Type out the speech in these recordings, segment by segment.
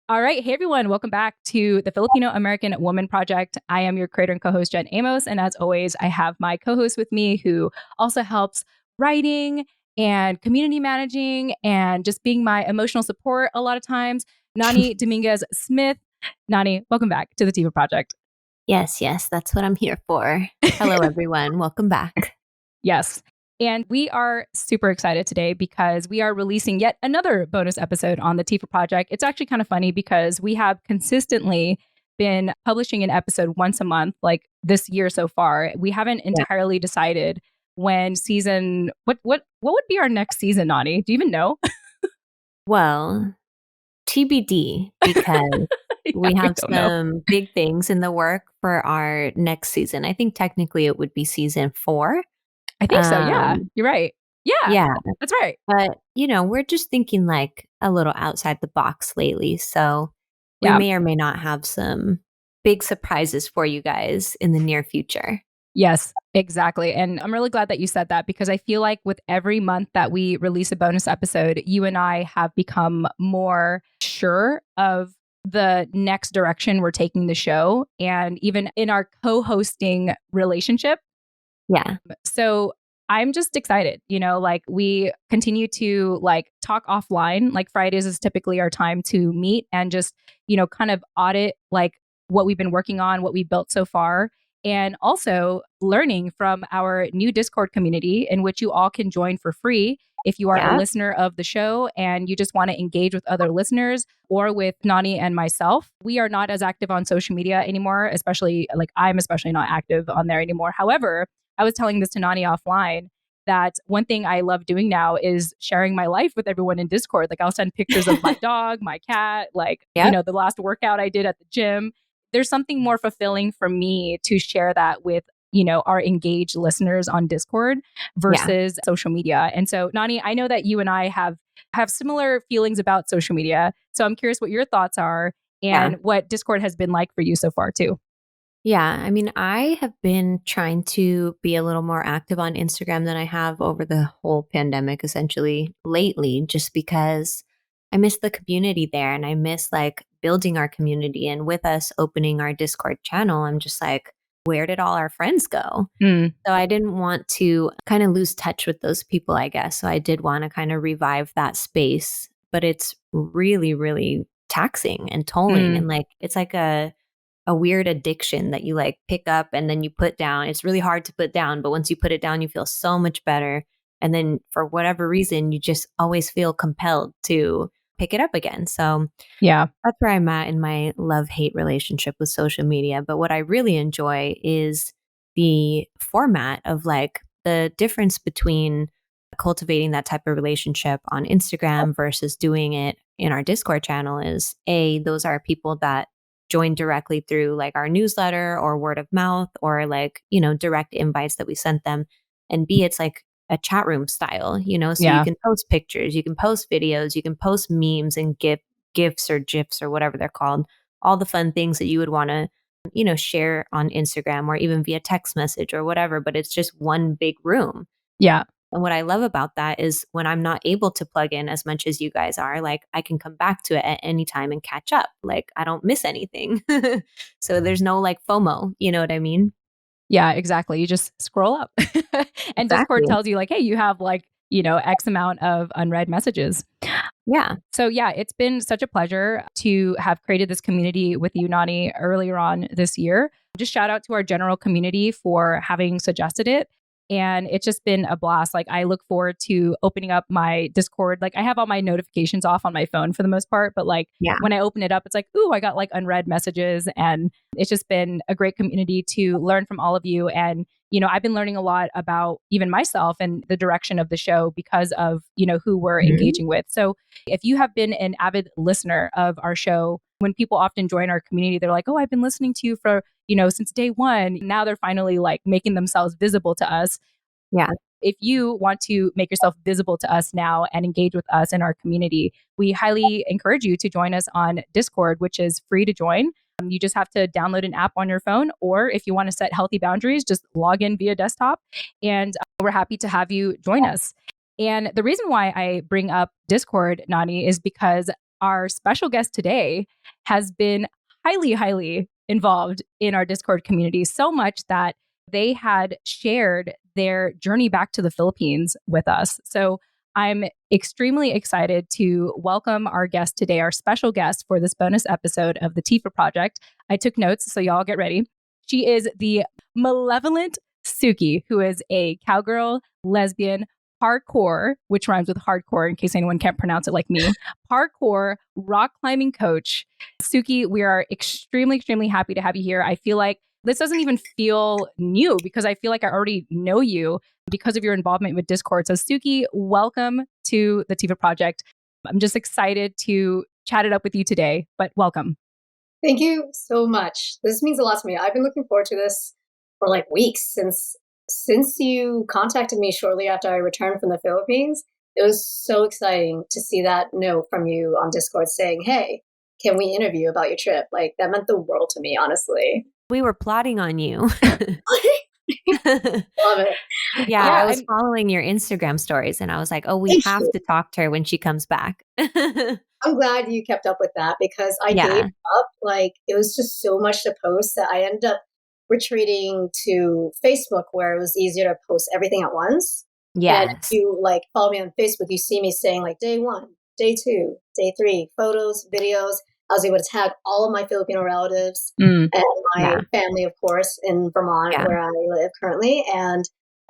All right. Hey, everyone. Welcome back to the Filipino American Woman Project. I am your creator and co host, Jen Amos. And as always, I have my co host with me who also helps writing and community managing and just being my emotional support a lot of times. Nani Dominguez Smith. Nani, welcome back to the Tiva Project. Yes, that's what I'm here for. Hello, everyone. Welcome back. Yes. And we are super excited today because we are releasing yet another bonus episode on the Tifa Project. It's actually kind of funny because we have consistently been publishing an episode once a month, like this year so far. We haven't entirely decided when season what would be our next season, Nani? Do you even know? Well, TBD, because we have some big things in the work for our next season. I think technically it would be season 4. I think so. Yeah, you're right. Yeah, that's right. But, we're just thinking like a little outside the box lately. So we may or may not have some big surprises for you guys in the near future. Yes, exactly. And I'm really glad that you said that because I feel like with every month that we release a bonus episode, you and I have become more sure of the next direction we're taking the show and even in our co-hosting relationship. Yeah. So I'm just excited, like we continue to like talk offline. Like Fridays is typically our time to meet and just, kind of audit like what we've been working on, what we built so far. And also learning from our new Discord community in which you all can join for free if you are a listener of the show and you just want to engage with other listeners or with Nani and myself. We are not as active on social media anymore, especially like I'm especially not active on there anymore. However, I was telling this to Nani offline that one thing I love doing now is sharing my life with everyone in Discord. Like I'll send pictures of my dog, my cat, like, the last workout I did at the gym. There's something more fulfilling for me to share that with, our engaged listeners on Discord versus social media. And so, Nani, I know that you and I have similar feelings about social media. So I'm curious what your thoughts are and what Discord has been like for you so far too. Yeah, I mean, I have been trying to be a little more active on Instagram than I have over the whole pandemic, essentially lately, just because I miss the community there and I miss like building our community. And with us opening our Discord channel, I'm just like, where did all our friends go? So I didn't want to kind of lose touch with those people, I guess. So I did want to kind of revive that space, but it's really, really taxing and tolling. And like, it's like a weird addiction that you like pick up and then you put down. It's really hard to put down, but once you put it down, you feel so much better. And then for whatever reason, you just always feel compelled to pick it up again. So that's where I'm at in my love-hate relationship with social media. But what I really enjoy is the format of like the difference between cultivating that type of relationship on Instagram versus doing it in our Discord channel is those are people that join directly through like our newsletter or word of mouth or like, direct invites that we sent them. And B, it's like a chat room style, so you can post pictures, you can post videos, you can post memes and GIFs or GIFs or whatever they're called, all the fun things that you would want to, share on Instagram or even via text message or whatever, but it's just one big room. Yeah. And what I love about that is when I'm not able to plug in as much as you guys are, like I can come back to it at any time and catch up. Like I don't miss anything. So there's no like FOMO, you know what I mean? Yeah, exactly. You just scroll up and Discord tells you like, hey, you have like, X amount of unread messages. Yeah. So yeah, it's been such a pleasure to have created this community with you, Nani, earlier on this year. Just shout out to our general community for having suggested it. And it's just been a blast. Like I look forward to opening up my Discord. Like I have all my notifications off on my phone for the most part, but like when I open it up, it's like, ooh, I got like unread messages. And it's just been a great community to learn from all of you. And, I've been learning a lot about even myself and the direction of the show because of, who we're engaging with. So if you have been an avid listener of our show, when people often join our community, they're like, oh, I've been listening to you for since day one. Now they're finally like making themselves visible to us. Yeah. If you want to make yourself visible to us now and engage with us in our community, we highly encourage you to join us on Discord, which is free to join. You just have to download an app on your phone, or if you want to set healthy boundaries, just log in via desktop. And we're happy to have you join us. And the reason why I bring up Discord, Nani, is because our special guest today has been highly, highly involved in our Discord community, so much that they had shared their journey back to the Philippines with us. So I'm extremely excited to welcome our guest today, our special guest for this bonus episode of the Tifa Project. I took notes, so y'all get ready. She is the malevolent Tsuki, who is a cowgirl, lesbian, parkour, which rhymes with hardcore in case anyone can't pronounce it like me, parkour, rock climbing coach. Tsuki, we are extremely, extremely happy to have you here. I feel like this doesn't even feel new because I feel like I already know you because of your involvement with Discord. So Tsuki, welcome to the Tifa Project. I'm just excited to chat it up with you today, but welcome. Thank you so much. This means a lot to me. I've been looking forward to this for like weeks since you contacted me shortly after I returned from the Philippines. It was so exciting to see that note from you on Discord saying, "Hey, can we interview about your trip?" Like that meant the world to me, honestly. We were plotting on you. Love it. Yeah, I was following your Instagram stories and I was like, oh, we have to talk to her when she comes back. I'm glad you kept up with that because I gave up. Like it was just so much to post that I ended up retreating to Facebook where it was easier to post everything at once. Yes. And if you like follow me on Facebook, you see me saying like day 1, day 2, day 3, photos, videos. I was able to tag all of my Filipino relatives and my family, of course, in Vermont where I live currently. And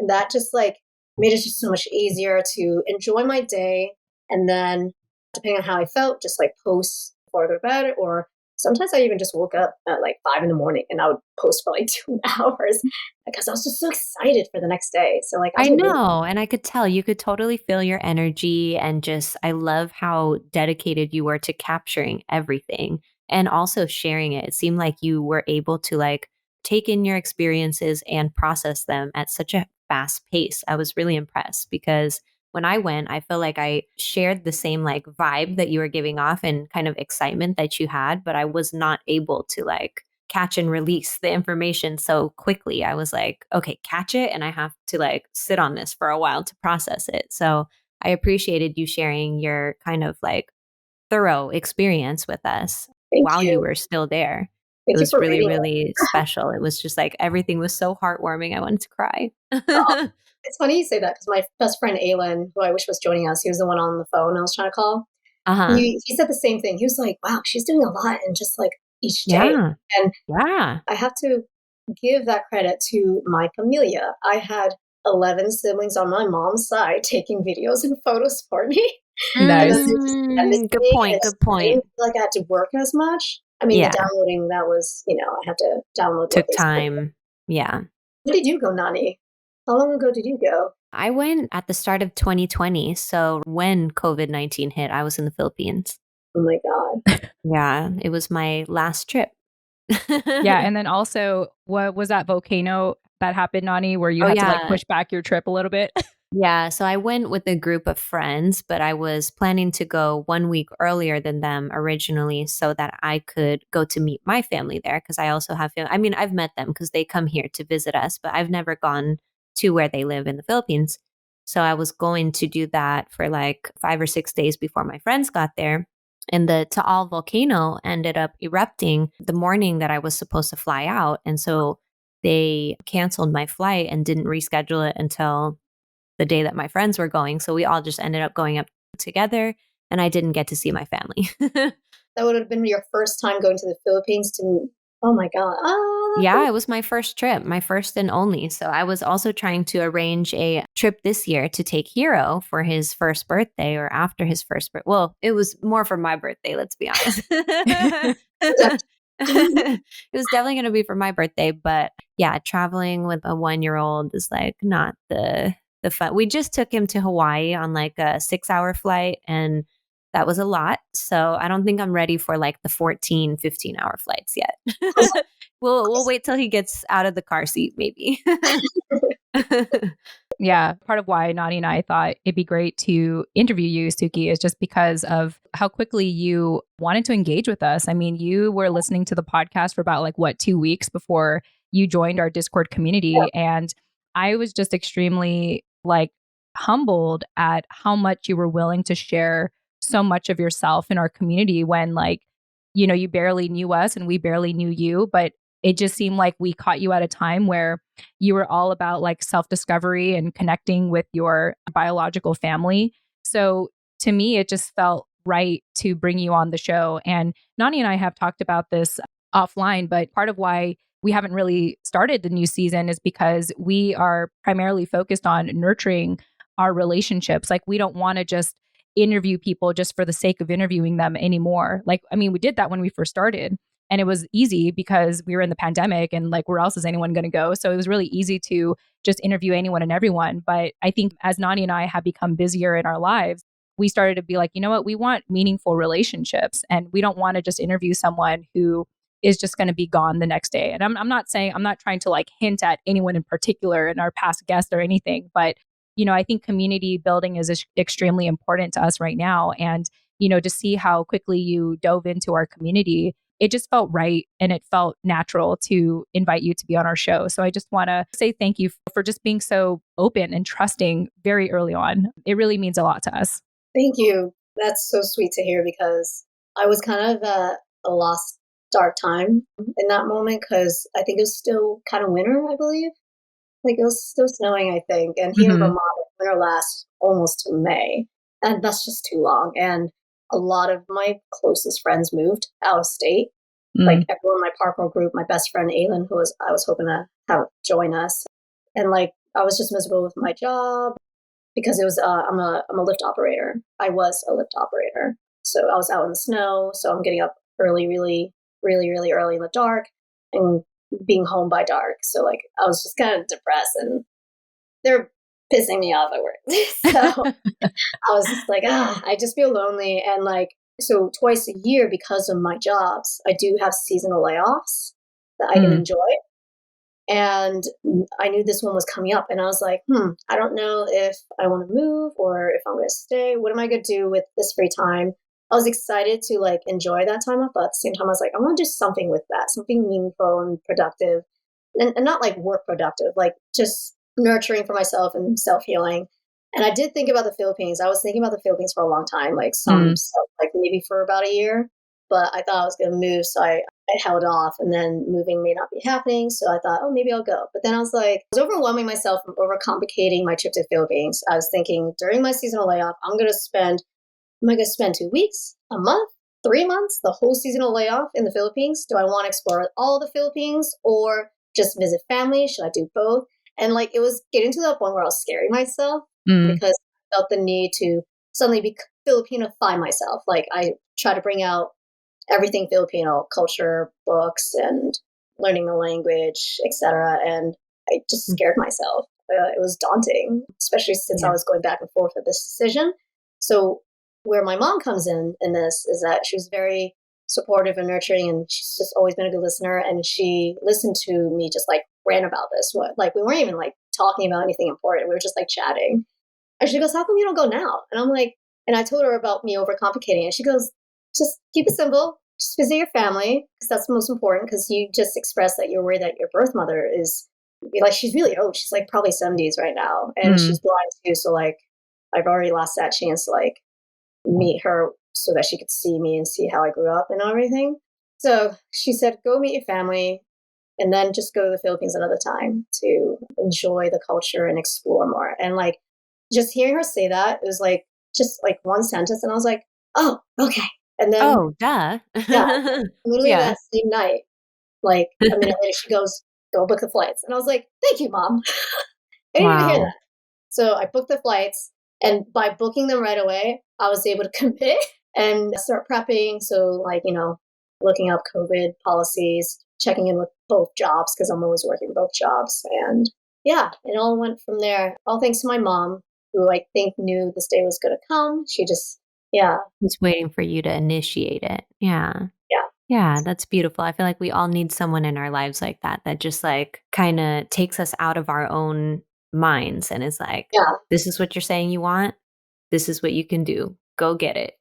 that just like made it just so much easier to enjoy my day. And then depending on how I felt, just like post further about it. Or sometimes I even just woke up at like 5 a.m. and I would post for like 2 hours because I was just so excited for the next day. So like I know, and I could tell you could totally feel your energy, and just I love how dedicated you were to capturing everything and also sharing it. It seemed like you were able to like take in your experiences and process them at such a fast pace. I was really impressed because when I went, I feel like I shared the same like vibe that you were giving off and kind of excitement that you had, but I was not able to like catch and release the information so quickly. I was like, okay, catch it. And I have to like sit on this for a while to process it. So I appreciated you sharing your kind of like thorough experience with us while you were still there. It was really, really special. It was just like everything was so heartwarming. I wanted to cry. It's funny you say that because my best friend Aylin, who I wish was joining us, he was the one on the phone I was trying to call. He said the same thing. He was like, wow, she's doing a lot in just like each day. And I have to give that credit to my familia. I had 11 siblings on my mom's side taking videos and photos for me. Nice. Good point. Good point. I didn't feel like I had to work as much. I mean, the downloading, that was, I had to download. Took time. Yeah. Where did you go, Nani? How long ago did you go? I went at the start of 2020. So when COVID-19 hit, I was in the Philippines. Oh my God. Yeah, it was my last trip. Yeah. And then also, what was that volcano that happened, Nani, where you had to like push back your trip a little bit? Yeah, so I went with a group of friends, but I was planning to go 1 week earlier than them originally so that I could go to meet my family there because I also have I mean, I've met them because they come here to visit us, but I've never gone to where they live in the Philippines. So I was going to do that for like 5 or 6 days before my friends got there. And the Taal volcano ended up erupting the morning that I was supposed to fly out. And so they canceled my flight and didn't reschedule it until the day that my friends were going. So we all just ended up going up together and I didn't get to see my family. That would have been your first time going to the Philippines oh my God. Yeah, it was my first trip, my first and only. So I was also trying to arrange a trip this year to take Hero for his first birthday or after his first birthday. Well, it was more for my birthday, let's be honest. It was definitely going to be for my birthday. But yeah, traveling with a 1-year-old is like not the fun. We just took him to Hawaii on like a 6-hour flight and that was a lot. So I don't think I'm ready for like the 14, 15-hour flights yet. We'll wait till he gets out of the car seat, maybe. Yeah. Part of why Nani and I thought it'd be great to interview you, Tsuki, is just because of how quickly you wanted to engage with us. I mean, you were listening to the podcast for about 2 weeks before you joined our Discord community. Yeah. And I was just extremely humbled at how much you were willing to share so much of yourself in our community when like, you barely knew us and we barely knew you, but it just seemed like we caught you at a time where you were all about like self-discovery and connecting with your biological family. So to me, it just felt right to bring you on the show. And Nani and I have talked about this offline, but part of why we haven't really started the new season is because we are primarily focused on nurturing our relationships. Like we don't want to just interview people just for the sake of interviewing them anymore. Like, I mean, we did that when we first started and it was easy because we were in the pandemic and like, where else is anyone going to go? So it was really easy to just interview anyone and everyone. But I think as Nani and I have become busier in our lives, we started to be like, you know what, we want meaningful relationships and we don't want to just interview someone who is just going to be gone the next day. And I'm not trying to like hint at anyone in particular in our past guest or anything, but I think community building is extremely important to us right now. And, to see how quickly you dove into our community, it just felt right. And it felt natural to invite you to be on our show. So I just want to say thank you for just being so open and trusting very early on. It really means a lot to us. Thank you. That's so sweet to hear because I was kind of at a lost dark time in that moment because I think it was still kind of winter, I believe. Like it was still snowing, I think. And here in Vermont, winter lasts almost to May. And that's just too long. And a lot of my closest friends moved out of state. Like everyone in my parkour group, my best friend Aylin, I was hoping to have join us. And like I was just miserable with my job because it was I'm a lift operator. I was a lift operator. So I was out in the snow. So I'm getting up early, really, really, really early in the dark and being home by dark. So like I was just kind of depressed and they're pissing me off at work. So I was just like, I just feel lonely. And like, so twice a year because of my jobs, I do have seasonal layoffs that I can enjoy. And I knew this one was coming up and I was like, I don't know if I want to move or if I'm going to stay. What am I going to do with this free time? I was excited to like enjoy that time off, but at the same time, I was like, I want to do something with that, something meaningful and productive, and not like work productive, like just nurturing for myself and self-healing. And I did think about the Philippines. I was thinking about the Philippines for a long time, like like maybe for about a year, but I thought I was going to move. So I held off and then moving may not be happening. So I thought, oh, maybe I'll go. But then I was like, I was overwhelming myself and overcomplicating my trip to the Philippines. I was thinking during my seasonal layoff, am I going to spend 2 weeks, a month, 3 months, the whole seasonal layoff in the Philippines? Do I want to explore all the Philippines or just visit family? Should I do both? And like, it was getting to that point where I was scaring myself because I felt the need to suddenly be Filipinify myself. Like I try to bring out everything Filipino, culture, books, and learning the language, etc. And I just scared myself. It was daunting, especially since I was going back and forth with this decision. So where my mom comes in this is that she was very supportive and nurturing, and she's just always been a good listener. And she listened to me just like rant about this. Like we weren't even like talking about anything important. We were just like chatting. And she goes, "How come you don't go now?" And I'm like, and I told her about me overcomplicating it. She goes, "Just keep it simple. Just visit your family because that's the most important. Because you just expressed that you're worried that your birth mother is like she's really old. She's like probably 70s right now, and she's blind too. So like I've already lost that chance to like meet her so that she could see me and see how I grew up and everything. So she said, go meet your family and then just go to the Philippines another time to enjoy the culture and explore more. And like just hearing her say that, it was like just like one sentence. And I was like, oh, okay. And then, duh. literally that same night, like a minute later, she goes, go book the flights. And I was like, thank you, Mom. I didn't even hear that. So I booked the flights. And by booking them right away, I was able to commit and start prepping. So like, looking up COVID policies, checking in with both jobs because I'm always working both jobs. And yeah, it all went from there. All thanks to my mom, who I think knew this day was going to come. She just, was waiting for you to initiate it. Yeah. Yeah, that's beautiful. I feel like we all need someone in our lives like that just like kind of takes us out of our own minds and is like, this is what you're saying you want. This is what you can do. Go get it,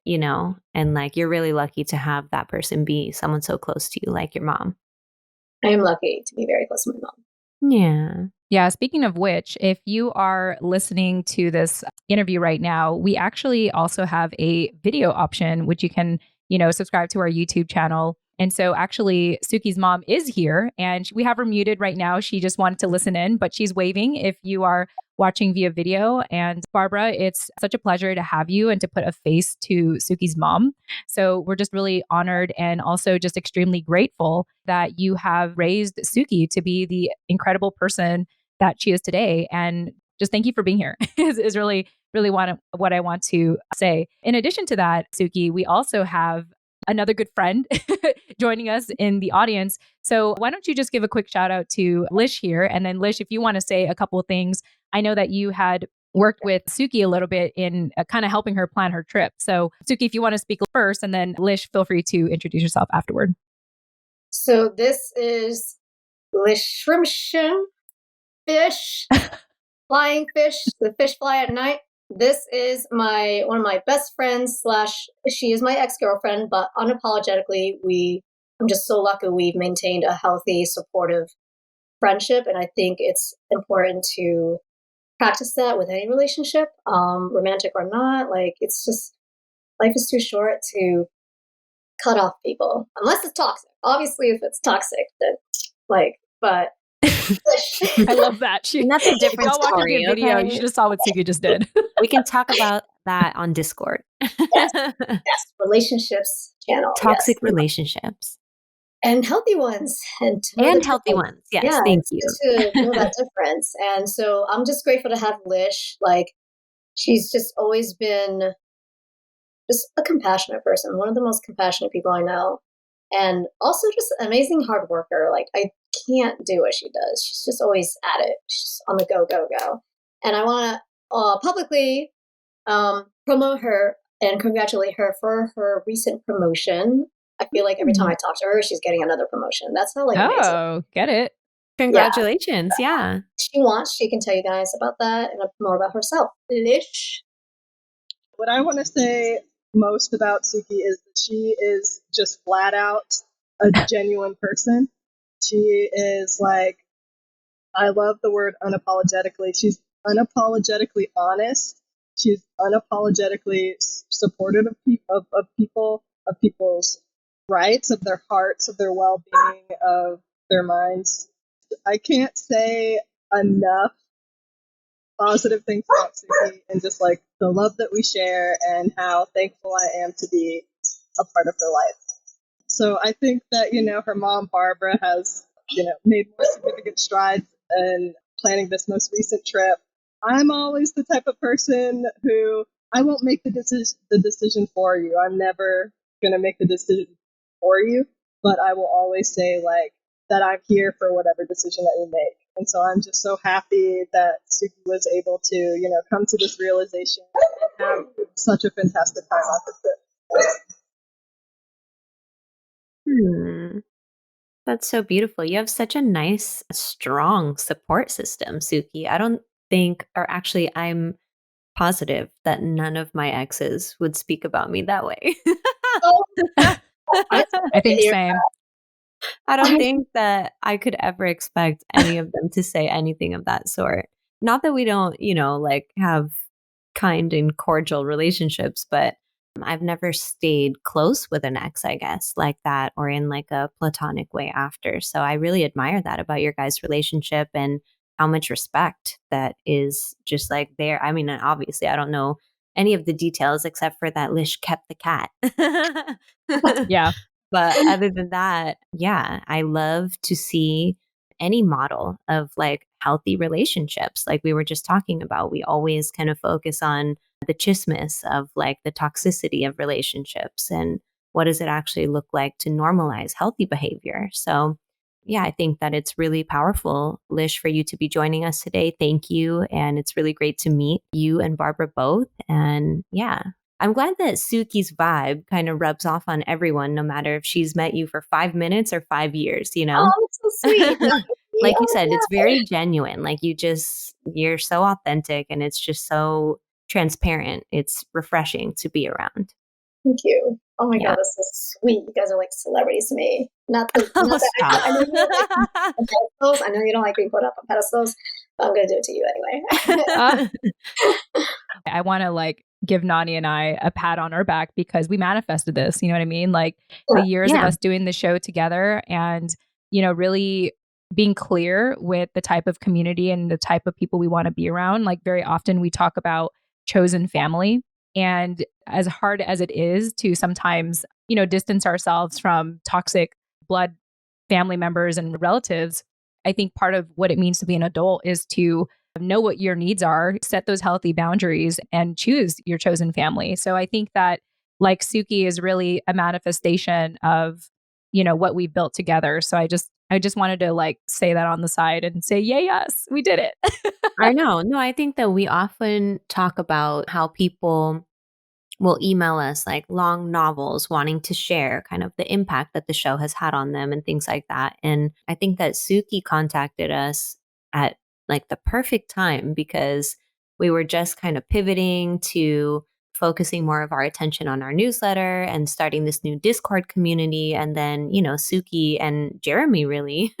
And like, you're really lucky to have that person be someone so close to you, like your mom. I am lucky to be very close to my mom. Yeah. Yeah. Speaking of which, if you are listening to this interview right now, we actually also have a video option, which you can, subscribe to our YouTube channel. And so actually, Tsuki's mom is here and we have her muted right now. She just wanted to listen in, but she's waving if you are watching via video. And Barbara, it's such a pleasure to have you and to put a face to Tsuki's mom. So we're just really honored and also just extremely grateful that you have raised Tsuki to be the incredible person that she is today. And just thank you for being here is really, really what I want to say. In addition to that, Tsuki, we also have another good friend joining us in the audience. So why don't you just give a quick shout out to Lish here? And then Lish, if you want to say a couple of things, I know that you had worked with Tsuki a little bit in kind of helping her plan her trip. So Tsuki, if you want to speak first, and then Lish, feel free to introduce yourself afterward. So this is Lish Shrimshim fish, flying fish, the fish fly at night. This is one of my best friends / she is my ex-girlfriend, but unapologetically, I'm just so lucky we've maintained a healthy, supportive friendship. And I think it's important to practice that with any relationship, romantic or not. Like, it's just, life is too short to cut off people, unless it's toxic. Obviously, if it's toxic, then but I love that. And that's a different y'all watching story. the video, Okay? you should have saw what Tsuki just did. We can talk about that on Discord. Yes, relationships channel. Toxic relationships. And healthy ones. And healthy ones. Yes, thank you. To know that difference. And so I'm just grateful to have Lish. Like, she's just always been just a compassionate person, one of the most compassionate people I know. And also just an amazing hard worker. Like, I can't do what she does. She's just always at it. She's on the go. And I want to publicly promote her and congratulate her for her recent promotion. I feel like every time I talk to her, she's getting another promotion. That's how amazing. Get it. Congratulations. Yeah. She can tell you guys about that and more about herself. Lish. What I want to say most about Tsuki is that she is just flat out a genuine person. She is like, I love the word unapologetically. She's unapologetically honest. She's unapologetically supportive of people's rights, of their hearts, of their well-being, of their minds. I can't say enough positive things about Tsuki and just like the love that we share and how thankful I am to be a part of her life. So I think that, her mom, Barbara, has, made more significant strides in planning this most recent trip. I'm always the type of person who I won't make the decision for you. I'm never going to make the decision for you, but I will always say that I'm here for whatever decision that you make. And so I'm just so happy that Tsuki was able to, come to this realization and have such a fantastic time on the trip. That's so beautiful. You have such a nice, strong support system, Tsuki. I don't think, or actually, I'm positive that none of my exes would speak about me that way. I think same. I don't think that I could ever expect any of them to say anything of that sort. Not that we don't, have kind and cordial relationships, but I've never stayed close with an ex, I guess, like that, or in like a platonic way after. So I really admire that about your guys' relationship and how much respect that is just like there. I mean, obviously, I don't know any of the details except for that Lish kept the cat. Yeah. But other than that, yeah, I love to see any model of like healthy relationships. Like we were just talking about, we always kind of focus on the chismis of like the toxicity of relationships and what does it actually look like to normalize healthy behavior. So yeah, I think that it's really powerful, Lish, for you to be joining us today. Thank you. And it's really great to meet you and Barbara both. And yeah, I'm glad that Tsuki's vibe kind of rubs off on everyone, no matter if she's met you for 5 minutes or 5 years, Oh, it's so sweet. Like you said, it's very genuine. Like you're so authentic and it's just so transparent. It's refreshing to be around. Thank you. Oh my God, this is sweet. You guys are like celebrities to me. not the, Oh, not that stop. I know you don't like pedestals. I know you don't like being put up on pedestals, but I'm going to do it to you anyway. I want to like give Nani and I a pat on our back because we manifested this. You know what I mean? Like the years of us doing the show together and, you know, really being clear with the type of community and the type of people we want to be around. Like very often we talk about chosen family. And as hard as it is to sometimes, you know, distance ourselves from toxic blood family members and relatives, I think part of what it means to be an adult is to know what your needs are, set those healthy boundaries, and choose your chosen family. So I think that like Tsuki is really a manifestation of, you know, what we've built together. So I just wanted to like say that on the side and say, yay, us, we did it. I know. No, I think that we often talk about how people will email us like long novels wanting to share kind of the impact that the show has had on them and things like that. And I think that Tsuki contacted us at like the perfect time because we were just kind of pivoting to focusing more of our attention on our newsletter and starting this new Discord community. And then, you know, Tsuki and Jeremy really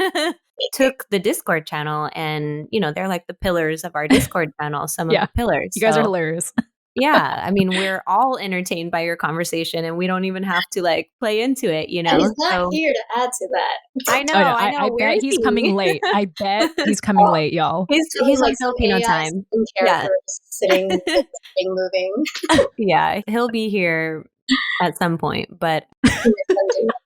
took the Discord channel and, you know, they're like the pillars of our Discord channel, some of the pillars. You guys are hilarious. Yeah. I mean, we're all entertained by your conversation and we don't even have to like play into it, you know? And he's not here to add to that. I know. Oh, no, I know. I Where bet is he's he? coming late. I bet he's coming late, y'all. He's on Filipino time. Characters sitting, moving. Yeah. He'll be here at some point, but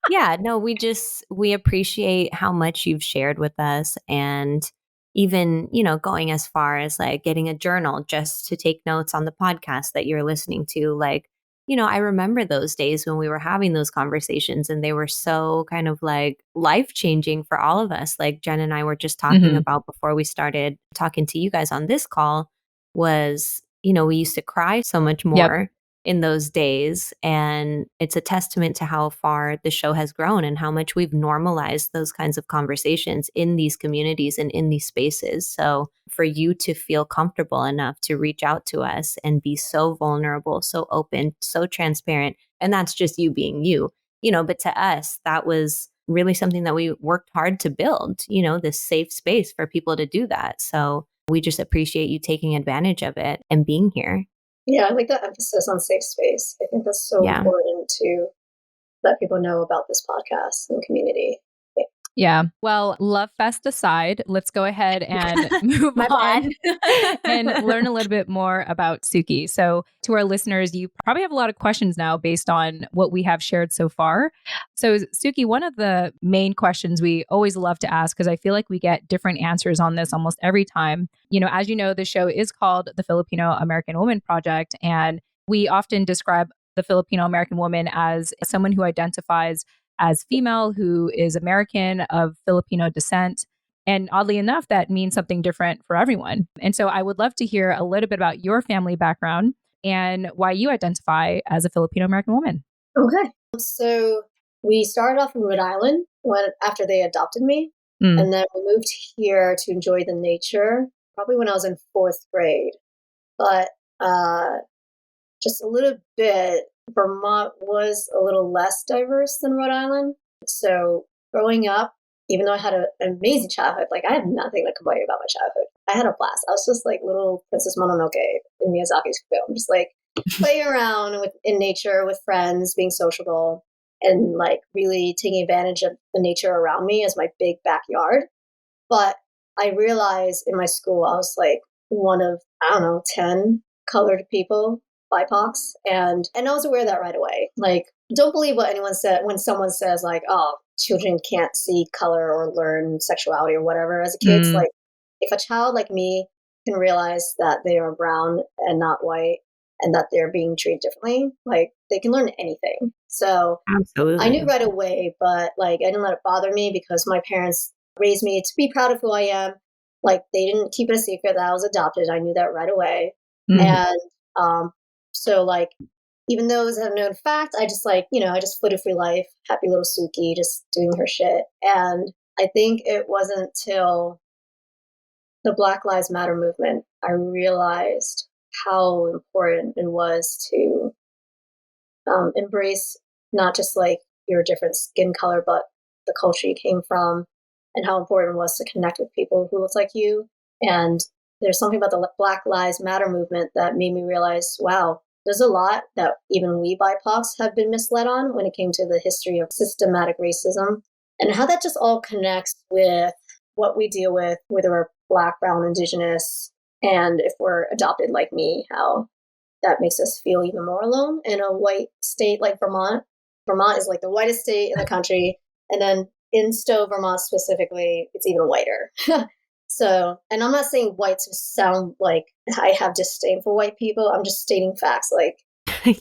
yeah, no, we appreciate how much you've shared with us and even, you know, going as far as like getting a journal just to take notes on the podcast that you're listening to. Like, you know, I remember those days when we were having those conversations and they were so kind of like life changing for all of us. Like Jen and I were just talking about before we started talking to you guys on this call was, you know, we used to cry so much more in those days. And it's a testament to how far the show has grown and how much we've normalized those kinds of conversations in these communities and in these spaces. So for you to feel comfortable enough to reach out to us and be so vulnerable, so open, so transparent, and that's just you being you, you know, but to us, that was really something that we worked hard to build, you know, this safe space for people to do that. So we just appreciate you taking advantage of it and being here. Yeah, I like that emphasis on safe space. I think that's so important to let people know about this podcast and community. Yeah. Well, Love Fest aside, let's go ahead and move on and learn a little bit more about Tsuki. So to our listeners, you probably have a lot of questions now based on what we have shared so far. So Tsuki, one of the main questions we always love to ask, because I feel like we get different answers on this almost every time. You know, as you know, the show is called the Filipino American Woman Project, and we often describe the Filipino American woman as someone who identifies as female, who is American of Filipino descent. And oddly enough, that means something different for everyone. And so I would love to hear a little bit about your family background and why you identify as a Filipino American woman. Okay. So we started off in Rhode Island after they adopted me. And then we moved here to enjoy the nature, probably when I was in 4th grade. But just a little bit, Vermont was a little less diverse than Rhode Island. So growing up, even though I had an amazing childhood, like I have nothing to complain about my childhood. I had a blast. I was just like little Princess Mononoke in Miyazaki's film, just like playing around in nature with friends, being sociable, and like really taking advantage of the nature around me as my big backyard. But I realized in my school, I was like one of, 10 colored people, BIPOCs, and I was aware of that right away. Like, don't believe what anyone said when someone says like, oh, children can't see color or learn sexuality or whatever. As a kid, it's like, if a child like me can realize that they are brown and not white and that they're being treated differently, like they can learn anything. So absolutely, I knew right away, but like I didn't let it bother me because my parents raised me to be proud of who I am. Like they didn't keep it a secret that I was adopted. I knew that right away. And so like, even though it was a known fact, I just like, I just floated through life, happy little Tsuki, just doing her shit. And I think it wasn't till the Black Lives Matter movement, I realized how important it was to embrace not just like your different skin color, but the culture you came from, and how important it was to connect with people who looked like you. And there's something about the Black Lives Matter movement that made me realize, wow, there's a lot that even we BIPOCs have been misled on when it came to the history of systematic racism, and how that just all connects with what we deal with, whether we're Black, brown, indigenous, and if we're adopted like me, how that makes us feel even more alone in a white state like Vermont. Vermont is like the whitest state in the country. And then in Stowe, Vermont specifically, it's even whiter. So, and I'm not saying white to sound like I have disdain for white people. I'm just stating facts. Like, I'm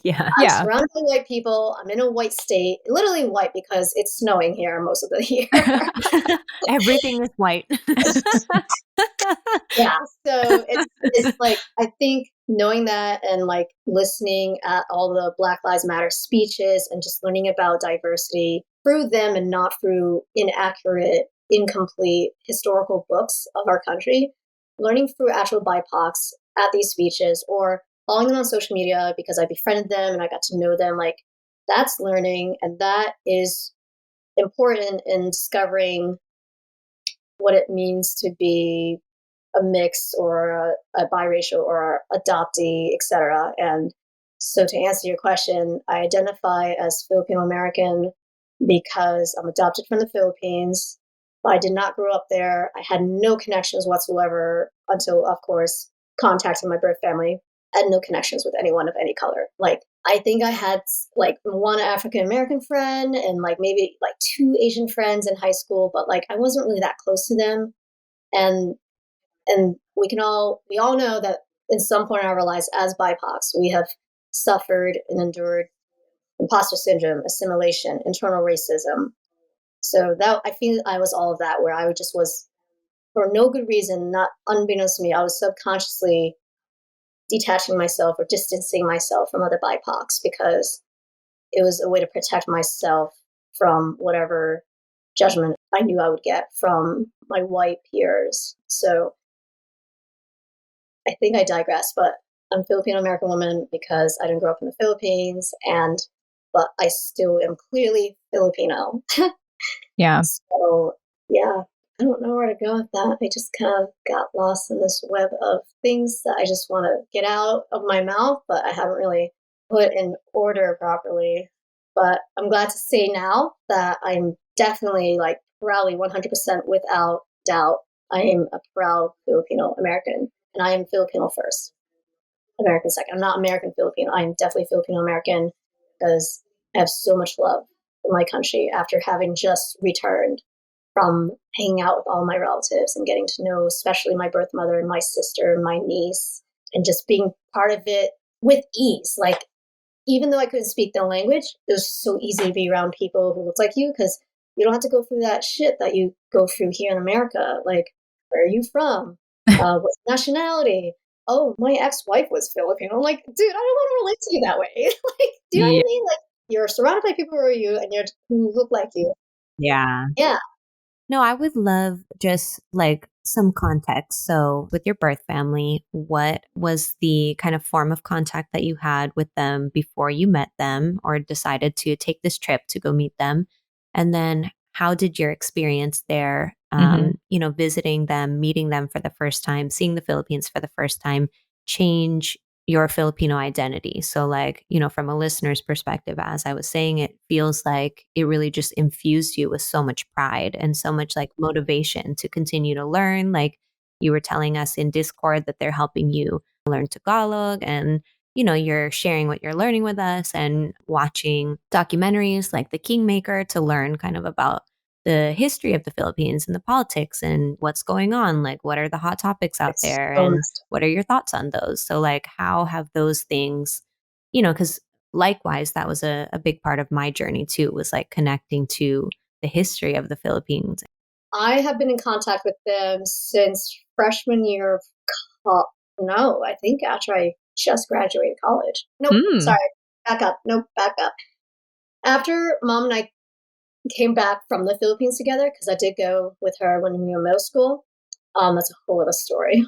surrounded by white people. I'm in a white state, literally white because it's snowing here most of the year. Everything is white. Yeah. So it's like, I think knowing that and like listening at all the Black Lives Matter speeches and just learning about diversity through them and not through inaccurate, incomplete historical books of our country, learning through actual BIPOCs at these speeches or following them on social media because I befriended them and I got to know them, like that's learning. And that is important in discovering what it means to be a mix or a biracial or adoptee, etc. And so to answer your question, I identify as Filipino American because I'm adopted from the Philippines. But I did not grow up there. I had no connections whatsoever until, of course, contacting my birth family. I had no connections with anyone of any color. Like, I think I had like one African American friend and like maybe like two Asian friends in high school, but like I wasn't really that close to them. And we all know that in some point in our lives as BIPOCs, we have suffered and endured imposter syndrome, assimilation, internal racism. So that I feel I was all of that, where I just was, for no good reason, not unbeknownst to me, I was subconsciously detaching myself or distancing myself from other BIPOCs because it was a way to protect myself from whatever judgment I knew I would get from my white peers. So I think I digress, but I'm a Filipino American woman because I didn't grow up in the Philippines, but I still am clearly Filipino. Yeah. So yeah, I don't know where to go with that. I just kind of got lost in this web of things that I just want to get out of my mouth, but I haven't really put in order properly. But I'm glad to say now that I'm definitely like proudly 100% without doubt, I am a proud Filipino American. And I am Filipino first, American second. I'm not American Filipino. I am definitely Filipino American because I have so much love for my country after having just returned from hanging out with all my relatives and getting to know, especially my birth mother and my sister and my niece, and just being part of it with ease. Like, even though I couldn't speak the language, it was so easy to be around people who looked like you because you don't have to go through that shit that you go through here in America. Like, where are you from? What nationality? Oh, my ex-wife was Filipino. I'm like, dude, I don't want to relate to you that way. Like, do you know what I mean? Like, you're surrounded by people who are you and who look like you. Yeah. Yeah. No, I would love just like some context. So, with your birth family, what was the kind of form of contact that you had with them before you met them or decided to take this trip to go meet them? And then, how did your experience there, visiting them, meeting them for the first time, seeing the Philippines for the first time, change your Filipino identity? So, like, from a listener's perspective, as I was saying, it feels like it really just infused you with so much pride and so much like motivation to continue to learn. Like you were telling us in Discord that they're helping you learn Tagalog and you're sharing what you're learning with us and watching documentaries like The Kingmaker to learn kind of about the history of the Philippines and the politics and what's going on. Like, what are the hot topics out there? And what are your thoughts on those? So, like, how have those things, because likewise, that was a big part of my journey too, was like connecting to the history of the Philippines. I have been in contact with them since freshman year of no, I think after I just graduated college. Nope, sorry. Back up. Nope, back up. After mom and I came back from the Philippines together, because I did go with her when we were in middle school. That's a whole other story.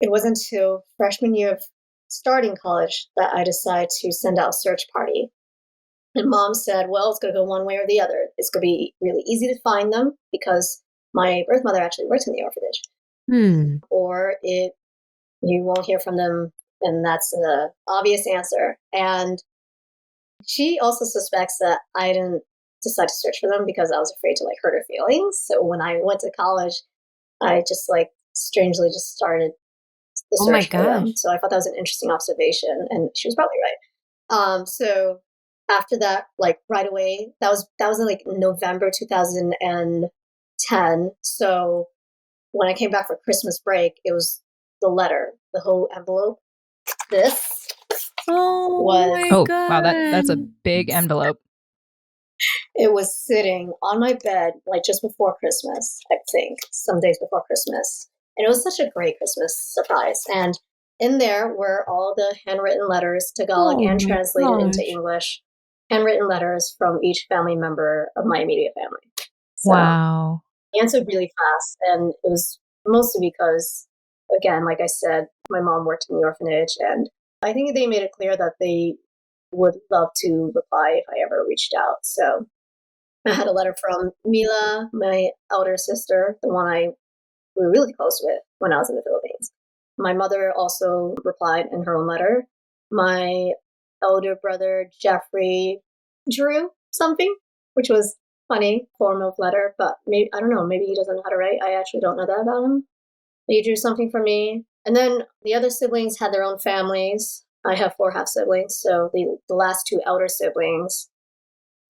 It wasn't until freshman year of starting college that I decided to send out a search party. And Mom said, well, it's going to go one way or the other. It's going to be really easy to find them because my birth mother actually works in the orphanage. Or you won't hear from them, and that's the obvious answer. And she also suspects that I didn't decide to search for them because I was afraid to hurt her feelings. So when I went to college, I just strangely just started the search for them. So I thought that was an interesting observation, and she was probably right. So after that, right away, that was in November 2010. So when I came back for Christmas break, it was the letter, the whole envelope. This wow, that's a big envelope. It was sitting on my bed just before Christmas, I think, some days before Christmas. And it was such a great Christmas surprise. And in there were all the handwritten letters, Tagalog and translated into English, handwritten letters from each family member of my immediate family. So, wow. I answered really fast. And it was mostly because, again, like I said, my mom worked in the orphanage, and I think they made it clear that they would love to reply if I ever reached out. So I had a letter from Mila, my elder sister, the one I were really close with when I was in the Philippines. My mother also replied in her own letter. My elder brother, Jeffrey, drew something, which was funny form of letter, but maybe, I don't know, maybe he doesn't know how to write. I actually don't know that about him. He drew something for me. And then the other siblings had their own families. I have 4 half siblings, so the last 2 elder siblings,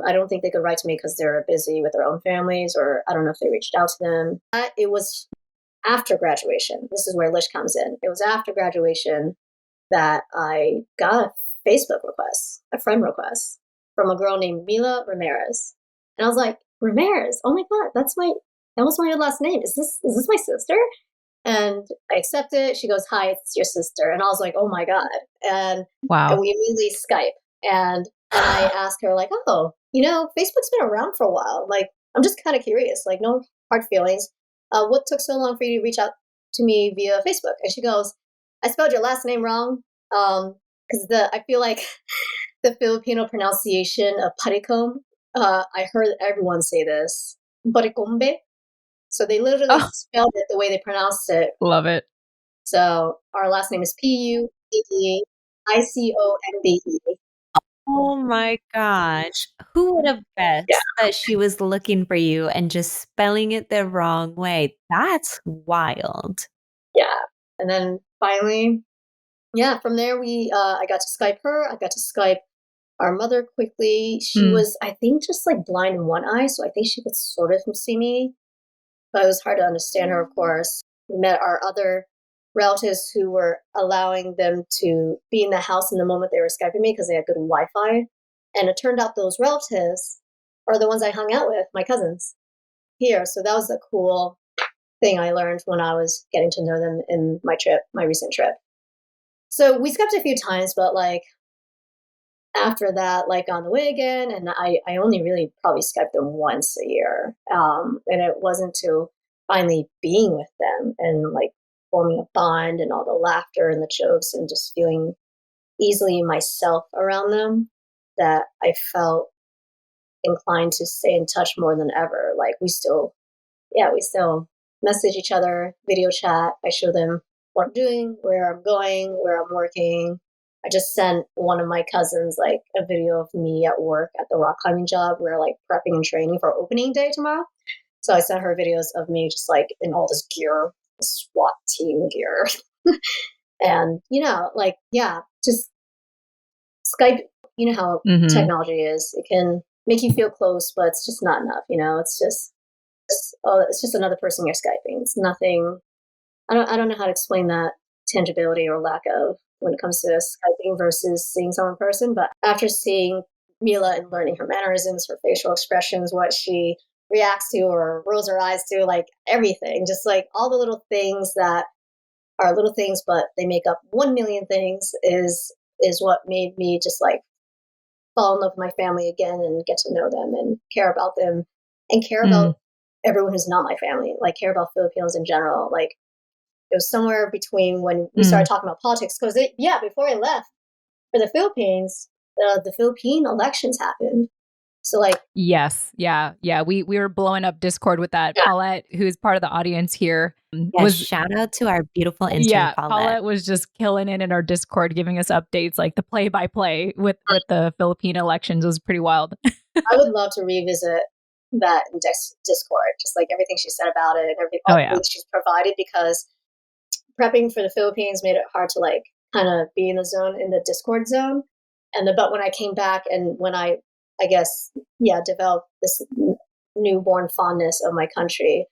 I don't think they could write to me because they're busy with their own families, or I don't know if they reached out to them. It was after graduation. This is where Lish comes in. It was after graduation that I got a Facebook request, a friend request from a girl named Mila Ramirez. And I was like, Ramirez? Oh my God, that was my last name. Is this my sister? And I accept it. She goes, hi, it's your sister. And I was like, oh my God. And we immediately Skype. And I asked her, oh, Facebook's been around for a while. I'm just kind of curious, no hard feelings. What took so long for you to reach out to me via Facebook? And she goes, I spelled your last name wrong. Because I feel like the Filipino pronunciation of Puddicombe, I heard everyone say this, Puddicombe. So they literally spelled it the way they pronounced it. Love it. So our last name is Puddicombe. Oh my gosh. Who would have guessed that she was looking for you and just spelling it the wrong way? That's wild. Yeah. And then finally, from there I got to Skype her. I got to Skype our mother quickly. She was, I think, just blind in one eye. So I think she could sort of see me. But it was hard to understand her, of course. We met our other relatives who were allowing them to be in the house in the moment they were Skyping me because they had good Wi-Fi. And it turned out those relatives are the ones I hung out with, my cousins here. So that was a cool thing I learned when I was getting to know them in my recent trip. So we Skyped a few times, but after that, on the way again, and I only really probably Skyped them once a year. And it wasn't till finally being with them and forming a bond and all the laughter and the jokes and just feeling easily myself around them that I felt inclined to stay in touch more than ever. We still message each other, video chat. I show them what I'm doing, where I'm going, where I'm working. I just sent one of my cousins a video of me at work at the rock climbing job. We're prepping and training for opening day tomorrow. So I sent her videos of me just in all this gear, SWAT team gear. And, just Skype, you know how technology is. It can make you feel close, but it's just not enough. It's just another person you're Skyping. It's nothing. I don't know how to explain that tangibility or lack of when it comes to Skyping versus seeing someone in person. But after seeing Mila and learning her mannerisms, her facial expressions, what she reacts to or rolls her eyes to, everything, just all the little things that are little things, but they make up 1 million things is what made me just fall in love with my family again and get to know them and care about them and care about everyone who's not my family, care about Filipinos in general. It was somewhere between when we started talking about politics, because before I left for the Philippines, the Philippine elections happened. So like, yes, yeah. We were blowing up Discord with that. yeah. Paulette, who's part of the audience here, was shout out to our beautiful intern Paulette. Paulette was just killing it in our Discord, giving us updates, like the play by play with the Philippine elections. It was pretty wild. I would love to revisit that in Discord, just like everything she said about it and everything she's provided, because prepping for the Philippines made it hard to like kind of be in the Discord zone. But when I came back and when I guess, developed this newborn fondness of my country,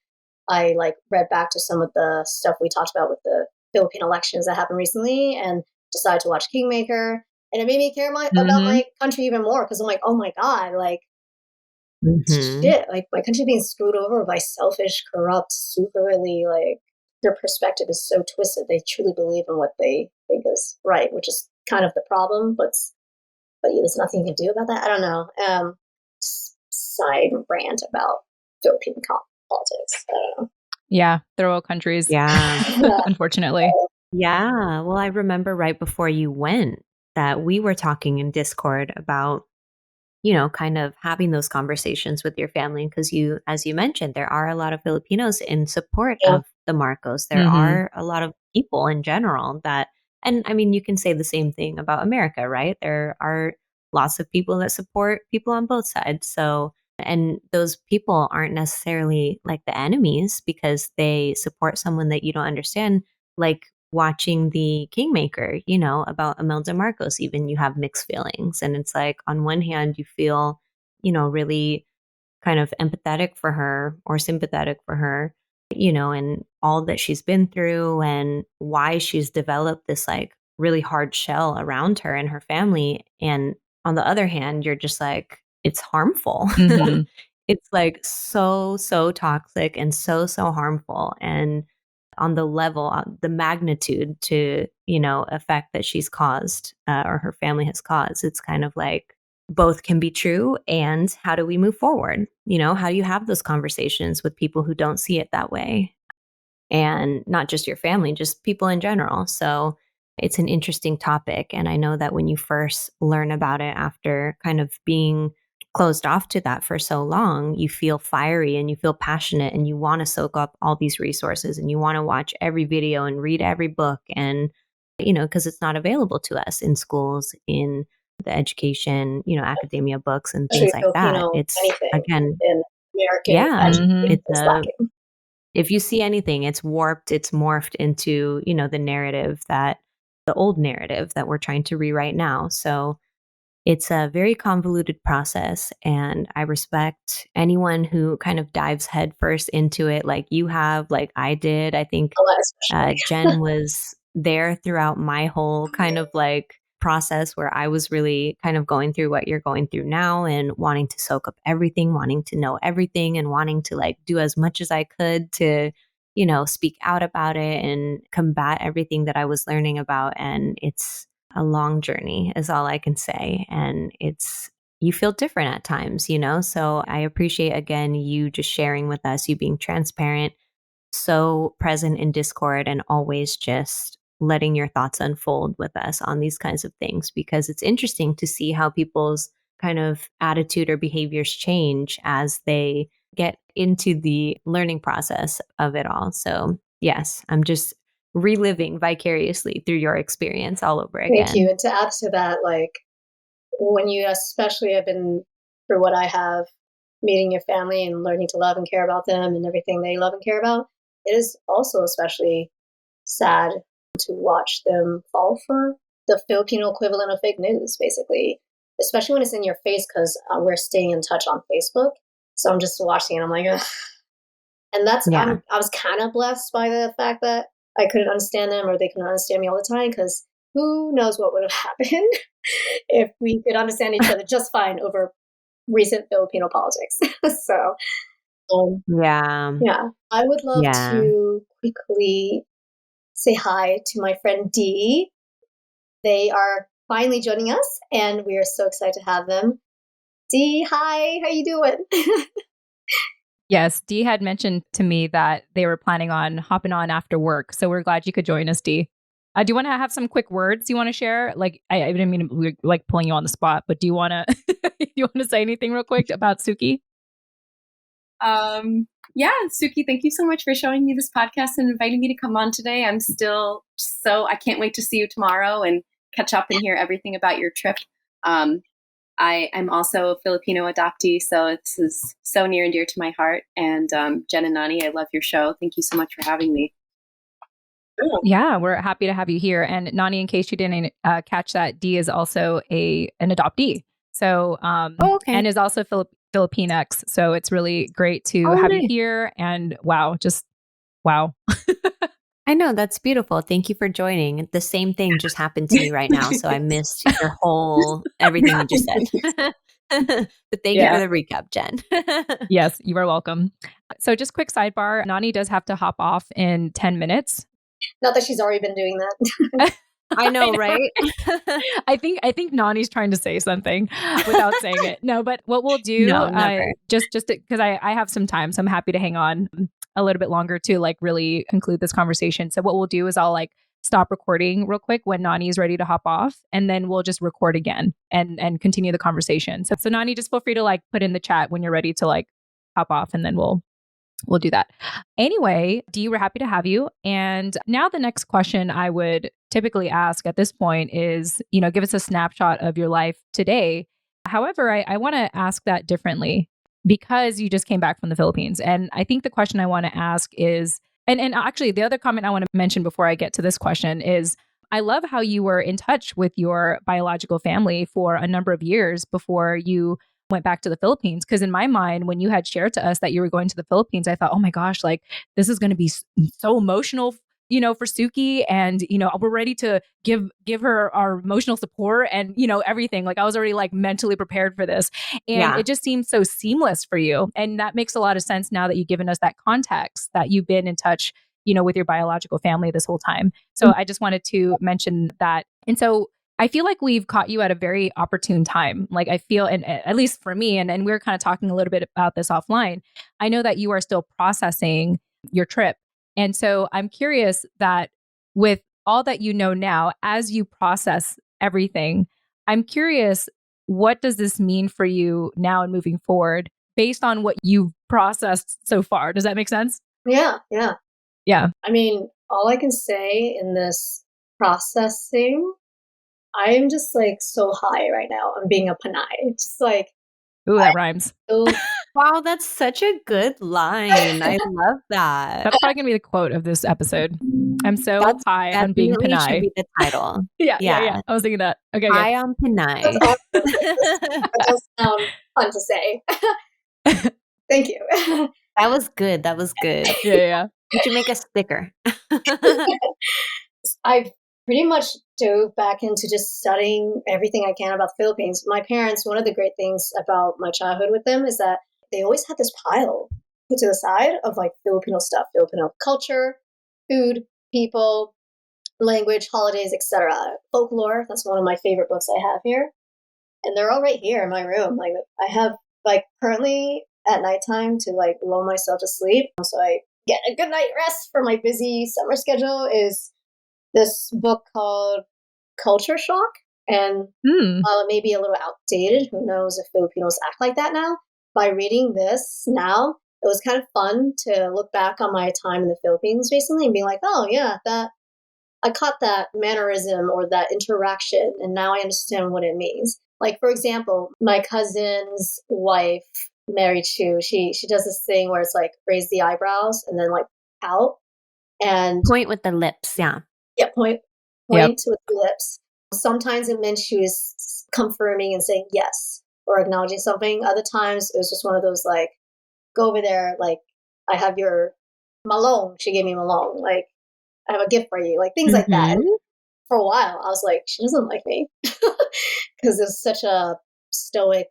I like read back to some of the stuff we talked about with the Philippine elections that happened recently and decided to watch Kingmaker. And it made me care about my country even more, because I'm like, oh my God, like, shit, like my country being screwed over by selfish, corrupt, super really, like, their perspective is so twisted. They truly believe in what they think is right, which is kind of the problem, but there's nothing you can do about that. I don't know. Side rant about Philippine politics. I don't know. Yeah, third world countries. Yeah. Unfortunately. Yeah. Well, I remember right before you went that we were talking in Discord about, kind of having those conversations with your family, because as you mentioned, there are a lot of Filipinos in support of the Marcos. There are a lot of people in general that, and I mean, you can say the same thing about America, right? There are lots of people that support people on both sides. So, and those people aren't necessarily like the enemies because they support someone that you don't understand, like watching the Kingmaker, about Imelda Marcos, even you have mixed feelings. And it's like, on one hand, you feel, really kind of empathetic for her or sympathetic for her, and all that she's been through and why she's developed this like really hard shell around her and her family. And on the other hand, you're just like, it's harmful. It's like so toxic and so harmful. And on the level, the magnitude to, effect that she's caused or her family has caused, it's kind of like both can be true. And how do we move forward? How do you have those conversations with people who don't see it that way? And not just your family, just people in general. So it's an interesting topic. And I know that when you first learn about it after kind of being closed off to that for so long, you feel fiery and you feel passionate and you want to soak up all these resources and you want to watch every video and read every book. And, because it's not available to us in schools, in the education, academia books and things like that. It's again, in American it's lacking. If you see anything, it's warped, it's morphed into, the old narrative that we're trying to rewrite now. So it's a very convoluted process, and I respect anyone who kind of dives headfirst into it like you have, like I did. I think Jen was there throughout my whole kind of like process where I was really kind of going through what you're going through now and wanting to soak up everything, wanting to know everything, and wanting to like do as much as I could to, speak out about it and combat everything that I was learning about. And it's a long journey is all I can say. And you feel different at times, so I appreciate again, you just sharing with us, you being transparent, so present in Discord, and always just letting your thoughts unfold with us on these kinds of things, because it's interesting to see how people's kind of attitude or behaviors change as they get into the learning process of it all. So yes, I'm just reliving vicariously through your experience all over again. Thank you. And to add to that, like when you especially have been through what I have, meeting your family and learning to love and care about them and everything they love and care about, it is also especially sad to watch them fall for the Filipino equivalent of fake news, basically, especially when it's in your face, because we're staying in touch on Facebook. So I'm just watching and I'm like, ugh. And I was kind of blessed by the fact that I couldn't understand them or they couldn't understand me all the time, because who knows what would have happened if we could understand each other just fine over recent Filipino politics. So, I would love to quickly say hi to my friend Dee. They are finally joining us, and we are so excited to have them. Dee, hi, how you doing? Yes, Dee had mentioned to me that they were planning on hopping on after work. So we're glad you could join us, Dee. Do you want to have some quick words you want to share? Like, I didn't mean we're like pulling you on the spot, but do you want to say anything real quick about Tsuki? Yeah, Tsuki, thank you so much for showing me this podcast and inviting me to come on today. I'm still I can't wait to see you tomorrow and catch up and hear everything about your trip. I'm also a Filipino adoptee, so this is so near and dear to my heart. And Jen and Nani, I love your show. Thank you so much for having me. Yeah, we're happy to have you here. And Nani, in case you didn't catch that, Dee is also an adoptee. So, okay. And is also Filipinx. So it's really great to have you here. And wow. I know, that's beautiful. Thank you for joining. The same thing just happened to me right now. So I missed everything you just said. But thank you for the recap, Jen. Yes, you are welcome. So just quick sidebar, Nani does have to hop off in 10 minutes. Not that she's already been doing that. I know, right? I think Nani's trying to say something without saying it. No, but what we'll do, just because I have some time, so I'm happy to hang on a little bit longer to like really conclude this conversation. So what we'll do is I'll like stop recording real quick when Nani is ready to hop off, and then we'll just record again and continue the conversation. So Nani, just feel free to like put in the chat when you're ready to like hop off, and then we'll do that. Anyway, Dee, we're happy to have you. And now the next question I would typically ask at this point is, give us a snapshot of your life today. However, I want to ask that differently because you just came back from the Philippines. And I think the question I want to ask is, and actually the other comment I want to mention before I get to this question is, I love how you were in touch with your biological family for a number of years before you went back to the Philippines. Because in my mind, when you had shared to us that you were going to the Philippines, I thought, oh my gosh, like this is going to be so emotional, for Tsuki, and we're ready to give her our emotional support and everything. Like I was already like mentally prepared for this, and it just seemed so seamless for you, and that makes a lot of sense now that you've given us that context that you've been in touch, with your biological family this whole time. So I just wanted to mention that, and so. I feel like we've caught you at a very opportune time. Like I feel, and at least for me, and we were kind of talking a little bit about this offline. I know that you are still processing your trip. And so I'm curious that with all that you know now, as you process everything, I'm curious, what does this mean for you now and moving forward based on what you've processed so far? Does that make sense? Yeah. Yeah. I mean, all I can say in this processing, I'm just like so high right now on being a Pinay. Just like, ooh, that rhymes. Wow, that's such a good line. I love that. That's probably gonna be the quote of this episode. I'm so high on being Pinay. Should be the title. Yeah. I was thinking that. Okay, high on Pinay. That does sound fun to say. Thank you. That was good. Yeah. You should make a sticker. I've pretty much dove back into just studying everything I can about the Philippines. My parents, one of the great things about my childhood with them is that they always had this pile put to the side of like Filipino stuff, Filipino culture, food, people, language, holidays, etc. Folklore, that's one of my favorite books I have here. And they're all right here in my room. Like I have like currently at nighttime to like lull myself to sleep so I get a good night rest for my busy summer schedule is this book called Culture Shock. And while it may be a little outdated, who knows if Filipinos act like that now, by reading this now, it was kind of fun to look back on my time in the Philippines recently and be like, oh yeah, that I caught that mannerism or that interaction, and now I understand what it means. Like, for example, my cousin's wife, Mary Chu, she does this thing where it's like raise the eyebrows and then like out and point with the lips. Yeah, point with the lips. Sometimes it meant she was confirming and saying yes or acknowledging something. Other times it was just one of those like, go over there, like I have your malong. She gave me malong. Like I have a gift for you. Like things like that. And for a while I was like, she doesn't like me because it's such a stoic,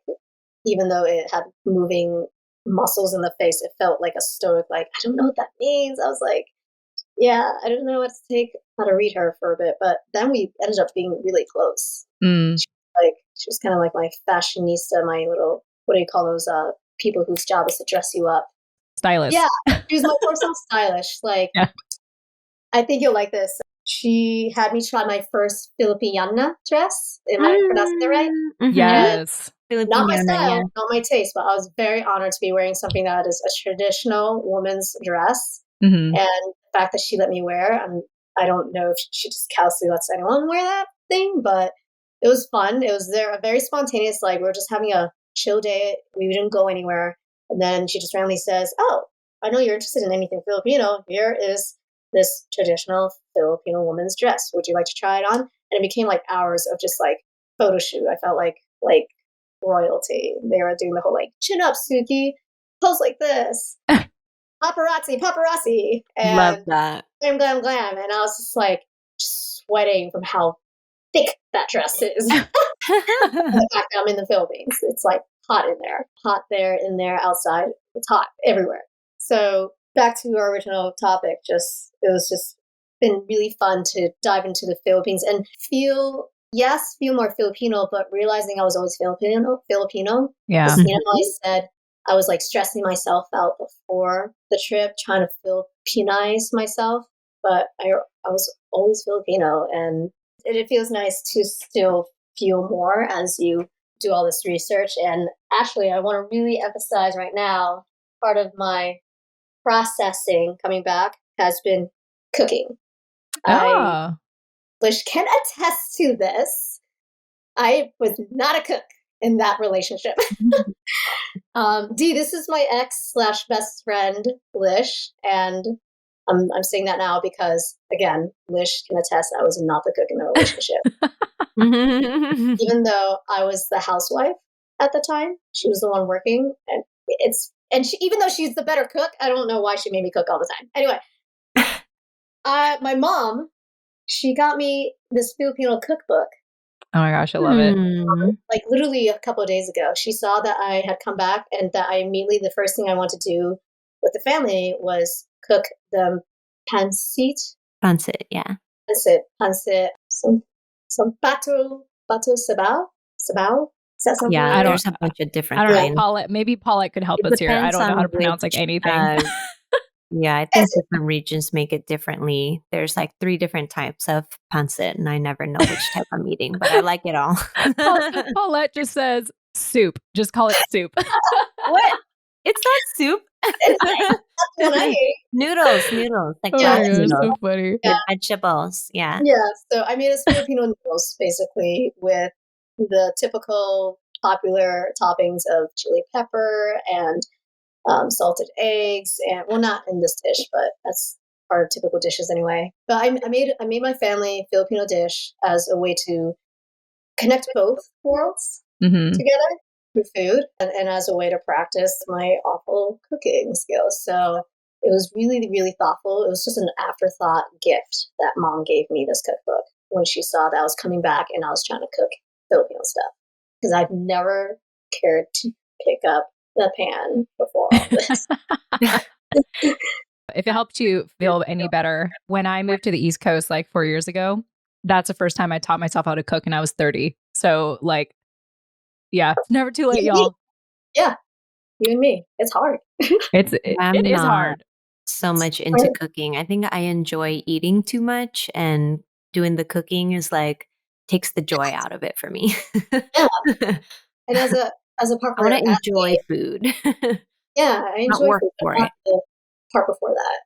even though it had moving muscles in the face, it felt like a stoic, like, I don't know what that means. I was like, yeah, I didn't know how to read her for a bit, but then we ended up being really close. She was kind of like my fashionista, my little, what do you call those people whose job is to dress you up? Stylist. Yeah, she was my personal stylish. Like, I think you'll like this. she had me try my first Filipiniana dress. Am I pronouncing it right? Mm-hmm. Yes. Not my style, yeah. not my taste, but I was very honored to be wearing something that is a traditional woman's dress. Mm-hmm. And the fact that she let me wear, I don't know if she just callously lets anyone wear that thing, but it was fun. It was a very spontaneous, like we were just having a chill day. We didn't go anywhere. And then she just randomly says, "Oh, I know you're interested in anything Filipino. Here is this traditional Filipino woman's dress. Would you like to try it on?" And it became like hours of just like photo shoot. I felt like royalty. They were doing the whole like chin up, Tsuki, pose like this, paparazzi, and Love that. glam, glam, glam. And I was just like sweating from how thick that dress is. The fact that I'm in the Philippines, it's like hot in there, outside. It's hot everywhere. So back to our original topic, it was just been really fun to dive into the Philippines and feel more Filipino, but realizing I was always Filipino. Yeah. You know, I said I was like stressing myself out before the trip, trying to Filipinize myself, but I was always Filipino, and it feels nice to still feel more as you do all this research. And actually, I want to really emphasize right now, part of my processing coming back has been cooking. Lish can attest to this. I was not a cook in that relationship. This is my ex/best friend, Lish, and I'm saying that now because, again, Lish can attest I was not the cook in the relationship. Even though I was the housewife at the time, she was the one working, and even though she's the better cook, I don't know why she made me cook all the time. Anyway, my mom, she got me this Filipino cookbook. Oh my gosh, I love it. Like literally a couple of days ago, she saw that I had come back and that the first thing I wanted to do with the family was cook them pancit. Pancit, yeah. Pancit, some pato sabaw. Is that something? Yeah, there's a bunch of different I don't kinds. know, Paulette. Maybe Paulette could help us here. I don't know how to pronounce like anything. Yeah, I think different regions make it differently. There's like 3 different types of pancit, and I never know which type I'm eating, but I like it all. Paulette just says soup. Just call it soup. What? It's not soup. That's what I ate. Noodles. Like gosh, so funny. With vegetables. Yeah. Yeah. So I made us Filipino noodles basically with the typical popular toppings of chili pepper and salted eggs, and not in this dish, but that's our typical dishes anyway. But I made my family Filipino dish as a way to connect both worlds together through food, and as a way to practice my awful cooking skills. So it was really, really thoughtful. It was just an afterthought gift that mom gave me this cookbook when she saw that I was coming back and I was trying to cook Filipino stuff, because I've never cared to pick up the pan before all this. If it helped you feel any better, when I moved to the East Coast like 4 years ago, that's the first time I taught myself how to cook, and I was 30. So like, yeah, it's never too late, y'all. Yeah, you and me. It's hard. It is hard. So much into cooking. I think I enjoy eating too much, and doing the cooking is like takes the joy out of it for me. Yeah. And as a parkour, I want to enjoy food. Yeah, I enjoy work food, for not it. the part before that.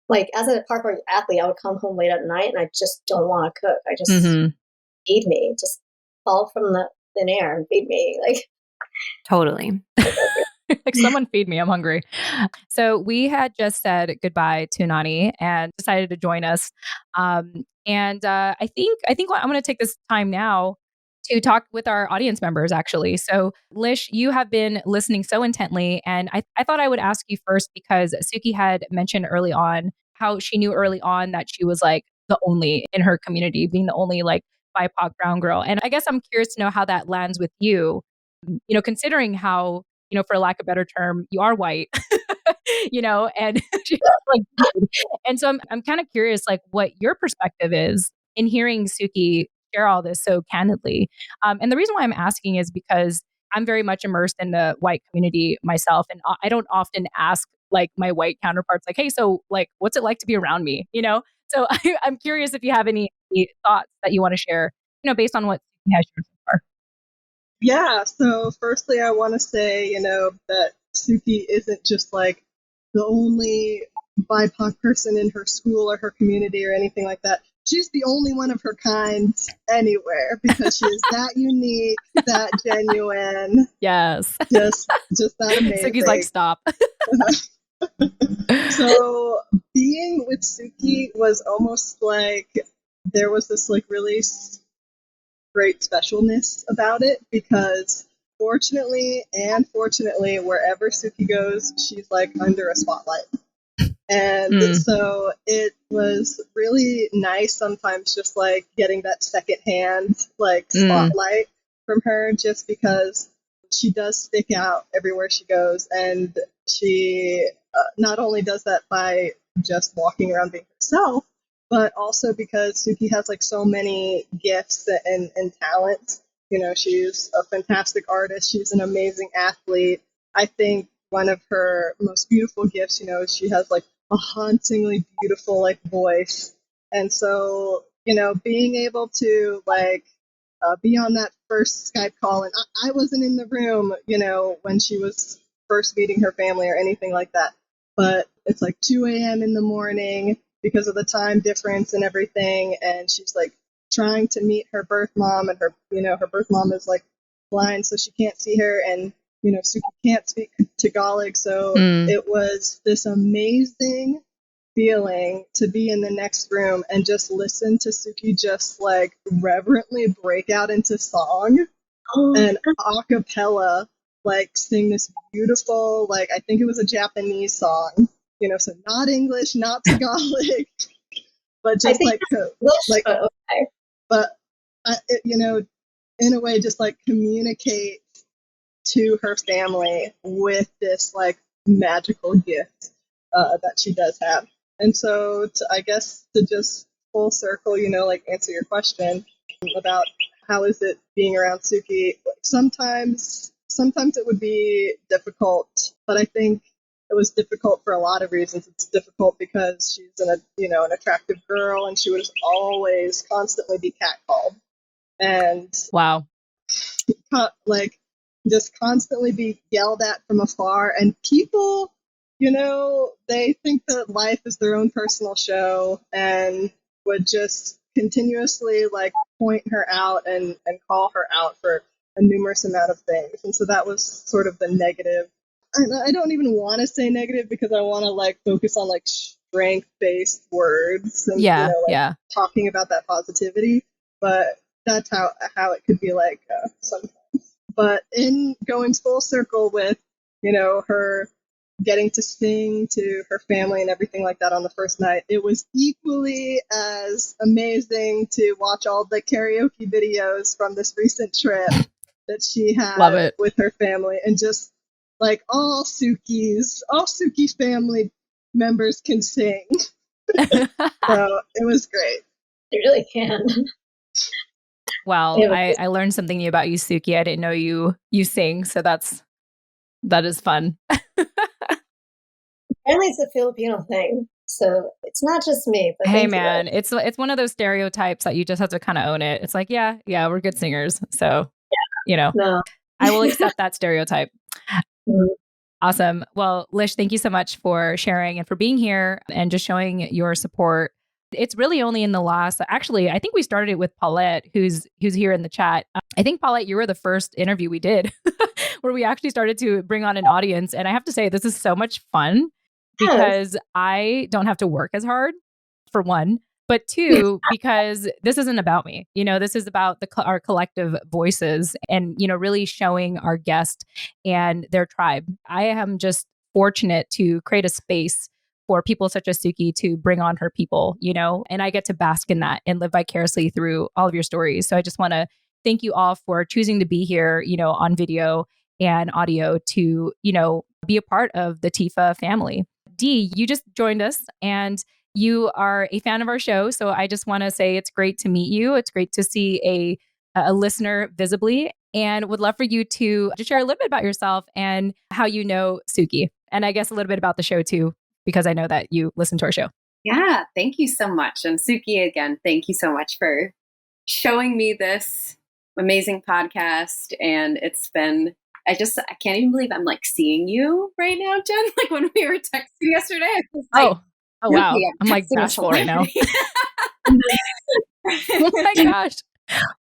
Like as a parkour athlete, I would come home late at night and I just don't want to cook. I just feed me, just fall from the thin air and feed me. Like totally. Like, someone feed me, I'm hungry. So we had just said goodbye to Nani and decided to join us. I think I'm going to take this time now to talk with our audience members, actually. So Lish, you have been listening so intently, and I thought I would ask you first, because Tsuki had mentioned early on how she knew early on that she was like the only in her community, being the only like BIPOC brown girl. And I guess I'm curious to know how that lands with you, considering how, for lack of a better term, you are white, and and so I'm kind of curious, like, what your perspective is in hearing Tsuki share all this so candidly. And the reason why I'm asking is because I'm very much immersed in the white community myself, and I don't often ask like my white counterparts, like, hey, so like, what's it like to be around me? So I'm curious if you have any thoughts that you want to share, based on what Tsuki has shared so far. Yeah. So firstly, I want to say, that Tsuki isn't just like the only BIPOC person in her school or her community or anything like that. She's the only one of her kind anywhere because she is that unique, that genuine. Yes. Just that amazing. Tsuki's like, stop. So being with Tsuki was almost like there was this like really great specialness about it because fortunately and fortunately, wherever Tsuki goes, she's like under a spotlight. And so it was really nice sometimes just like getting that secondhand like spotlight from her just because she does stick out everywhere she goes. And she not only does that by just walking around being herself, but also because Tsuki has like so many gifts and talents. She's a fantastic artist. She's an amazing athlete. I think one of her most beautiful gifts, she has like a hauntingly beautiful like voice. And so, being able to like be on that first Skype call, and I wasn't in the room, when she was first meeting her family or anything like that. But it's like 2 a.m. in the morning because of the time difference and everything. And she's like trying to meet her birth mom, and her birth mom is like blind, so she can't see her. And Tsuki can't speak Tagalog, so it was this amazing feeling to be in the next room and just listen to Tsuki just like reverently break out into song and a cappella, like sing this beautiful, like I think it was a Japanese song, so not English, not Tagalog, but just like Lish, but in a way, just like communicate to her family with this like magical gift that she does have. And so I guess to just full circle, like answer your question about how is it being around Tsuki, sometimes it would be difficult, but I think it was difficult for a lot of reasons. It's difficult because she's an attractive girl, and she would always constantly be catcalled. And wow, like just constantly be yelled at from afar, and people, they think that life is their own personal show and would just continuously like point her out and call her out for a numerous amount of things. And so that was sort of the negative. And I don't even want to say negative because I want to like focus on like strength-based words and talking about that positivity. But that's how it could be like sometimes. But in going full circle with, her getting to sing to her family and everything like that on the first night, it was equally as amazing to watch all the karaoke videos from this recent trip that she had with her family, and just like all Tsuki's family members can sing. So it was great. They really can. Wow, I learned something new about you, Tsuki. I didn't know you sing, so that is fun. Apparently, it's a Filipino thing, so it's not just me. But hey, man, it's one of those stereotypes that you just have to kind of own it. It's like, yeah, we're good singers, so no. I will accept that stereotype. Awesome. Well, Lish, thank you so much for sharing and for being here and just showing your support. It's really only in the last, actually, I think we started it with Paulette, who's here in the chat. I think, Paulette, you were the first interview we did where we actually started to bring on an audience. And I have to say, this is so much fun because I don't have to work as hard, for one. But two, because this isn't about me. This is about our collective voices and, really showing our guest and their tribe. I am just fortunate to create a space for people such as Tsuki to bring on her people, and I get to bask in that and live vicariously through all of your stories. So I just want to thank you all for choosing to be here, on video and audio to, be a part of the Tifa family. Dee, you just joined us and you are a fan of our show. So I just want to say it's great to meet you. It's great to see a listener visibly, and would love for you to just share a little bit about yourself and how you know Tsuki. And I guess a little bit about the show too, because I know that you listen to our show. Yeah, thank you so much. And Tsuki, again, thank you so much for showing me this amazing podcast. And it's been, I can't even believe I'm like seeing you right now, Jen. Like when we were texting yesterday, I was like, oh wow. I'm like bashful right now. Oh my gosh.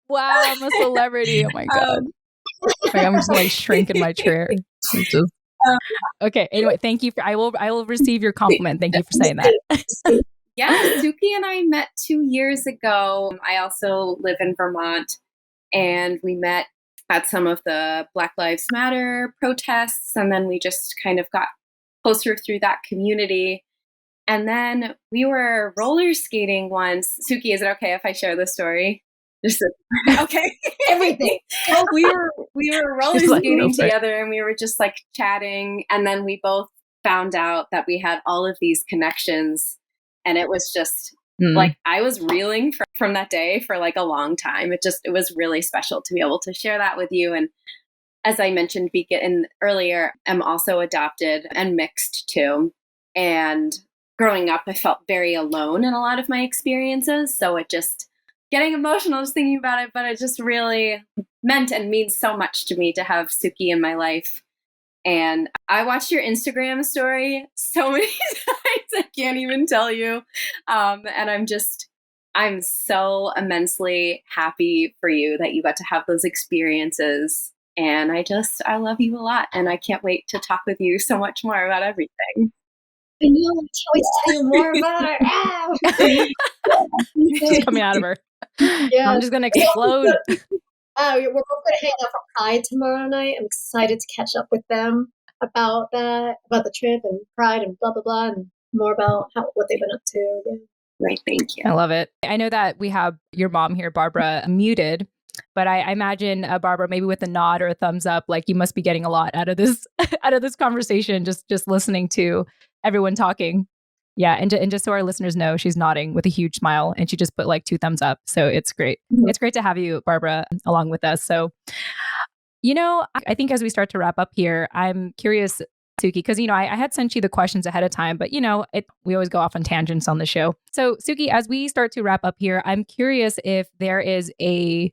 Wow, I'm a celebrity. Oh my God. Like, I'm just like shrink in my chair. Okay. Anyway, thank you. I will receive your compliment. Thank you for saying that. Yeah, Tsuki and I met 2 years ago. I also live in Vermont, and we met at some of the Black Lives Matter protests, and then we just kind of got closer through that community. And then we were roller skating once. Tsuki, is it okay if I share this story? Okay. Everything. we were roller skating together, and we were just like chatting, and then we both found out that we had all of these connections, and it was just like I was reeling from that day for like a long time. It was really special to be able to share that with you. And as I mentioned earlier, I'm also adopted and mixed too. And growing up, I felt very alone in a lot of my experiences. So it just getting emotional just thinking about it, but it just really meant and means so much to me to have Tsuki in my life. And I watched your Instagram story so many times, I can't even tell you. And I'm so immensely happy for you that you got to have those experiences. And I love you a lot. And I can't wait to talk with you so much more about everything. I know, I can't wait to tell you more about it. It's just coming out of her. Yeah. I'm just going to explode. We're both going to hang out for Pride tomorrow night. I'm excited to catch up with them about that, about the trip and Pride and blah, blah, blah, and more about what they've been up to. Yeah. Right, thank you. I love it. I know that we have your mom here, Barbara, muted, but I imagine Barbara, maybe with a nod or a thumbs up, like you must be getting a lot out of this conversation, just listening to everyone talking. Yeah, and just so our listeners know, she's nodding with a huge smile, and she just put like 2 thumbs up. So it's great. Mm-hmm. It's great to have you, Barbara, along with us. So, I think as we start to wrap up here, I'm curious, Tsuki, because, I had sent you the questions ahead of time, but, we always go off on tangents on the show. So, Tsuki, as we start to wrap up here, I'm curious if there is a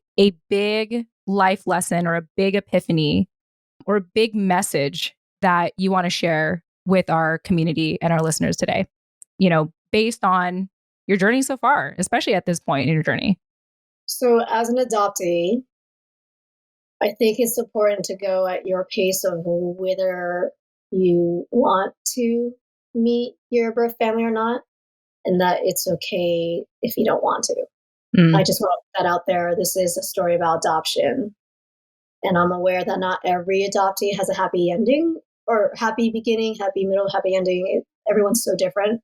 big life lesson or a big epiphany or a big message that you want to share with our community and our listeners today, based on your journey so far, especially at this point in your journey. So as an adoptee, I think it's important to go at your pace of whether you want to meet your birth family or not, and that it's okay if you don't want to. I just want to put that out there. This is a story about adoption. And I'm aware that not every adoptee has a happy ending or happy beginning, happy middle, happy ending. Everyone's so different.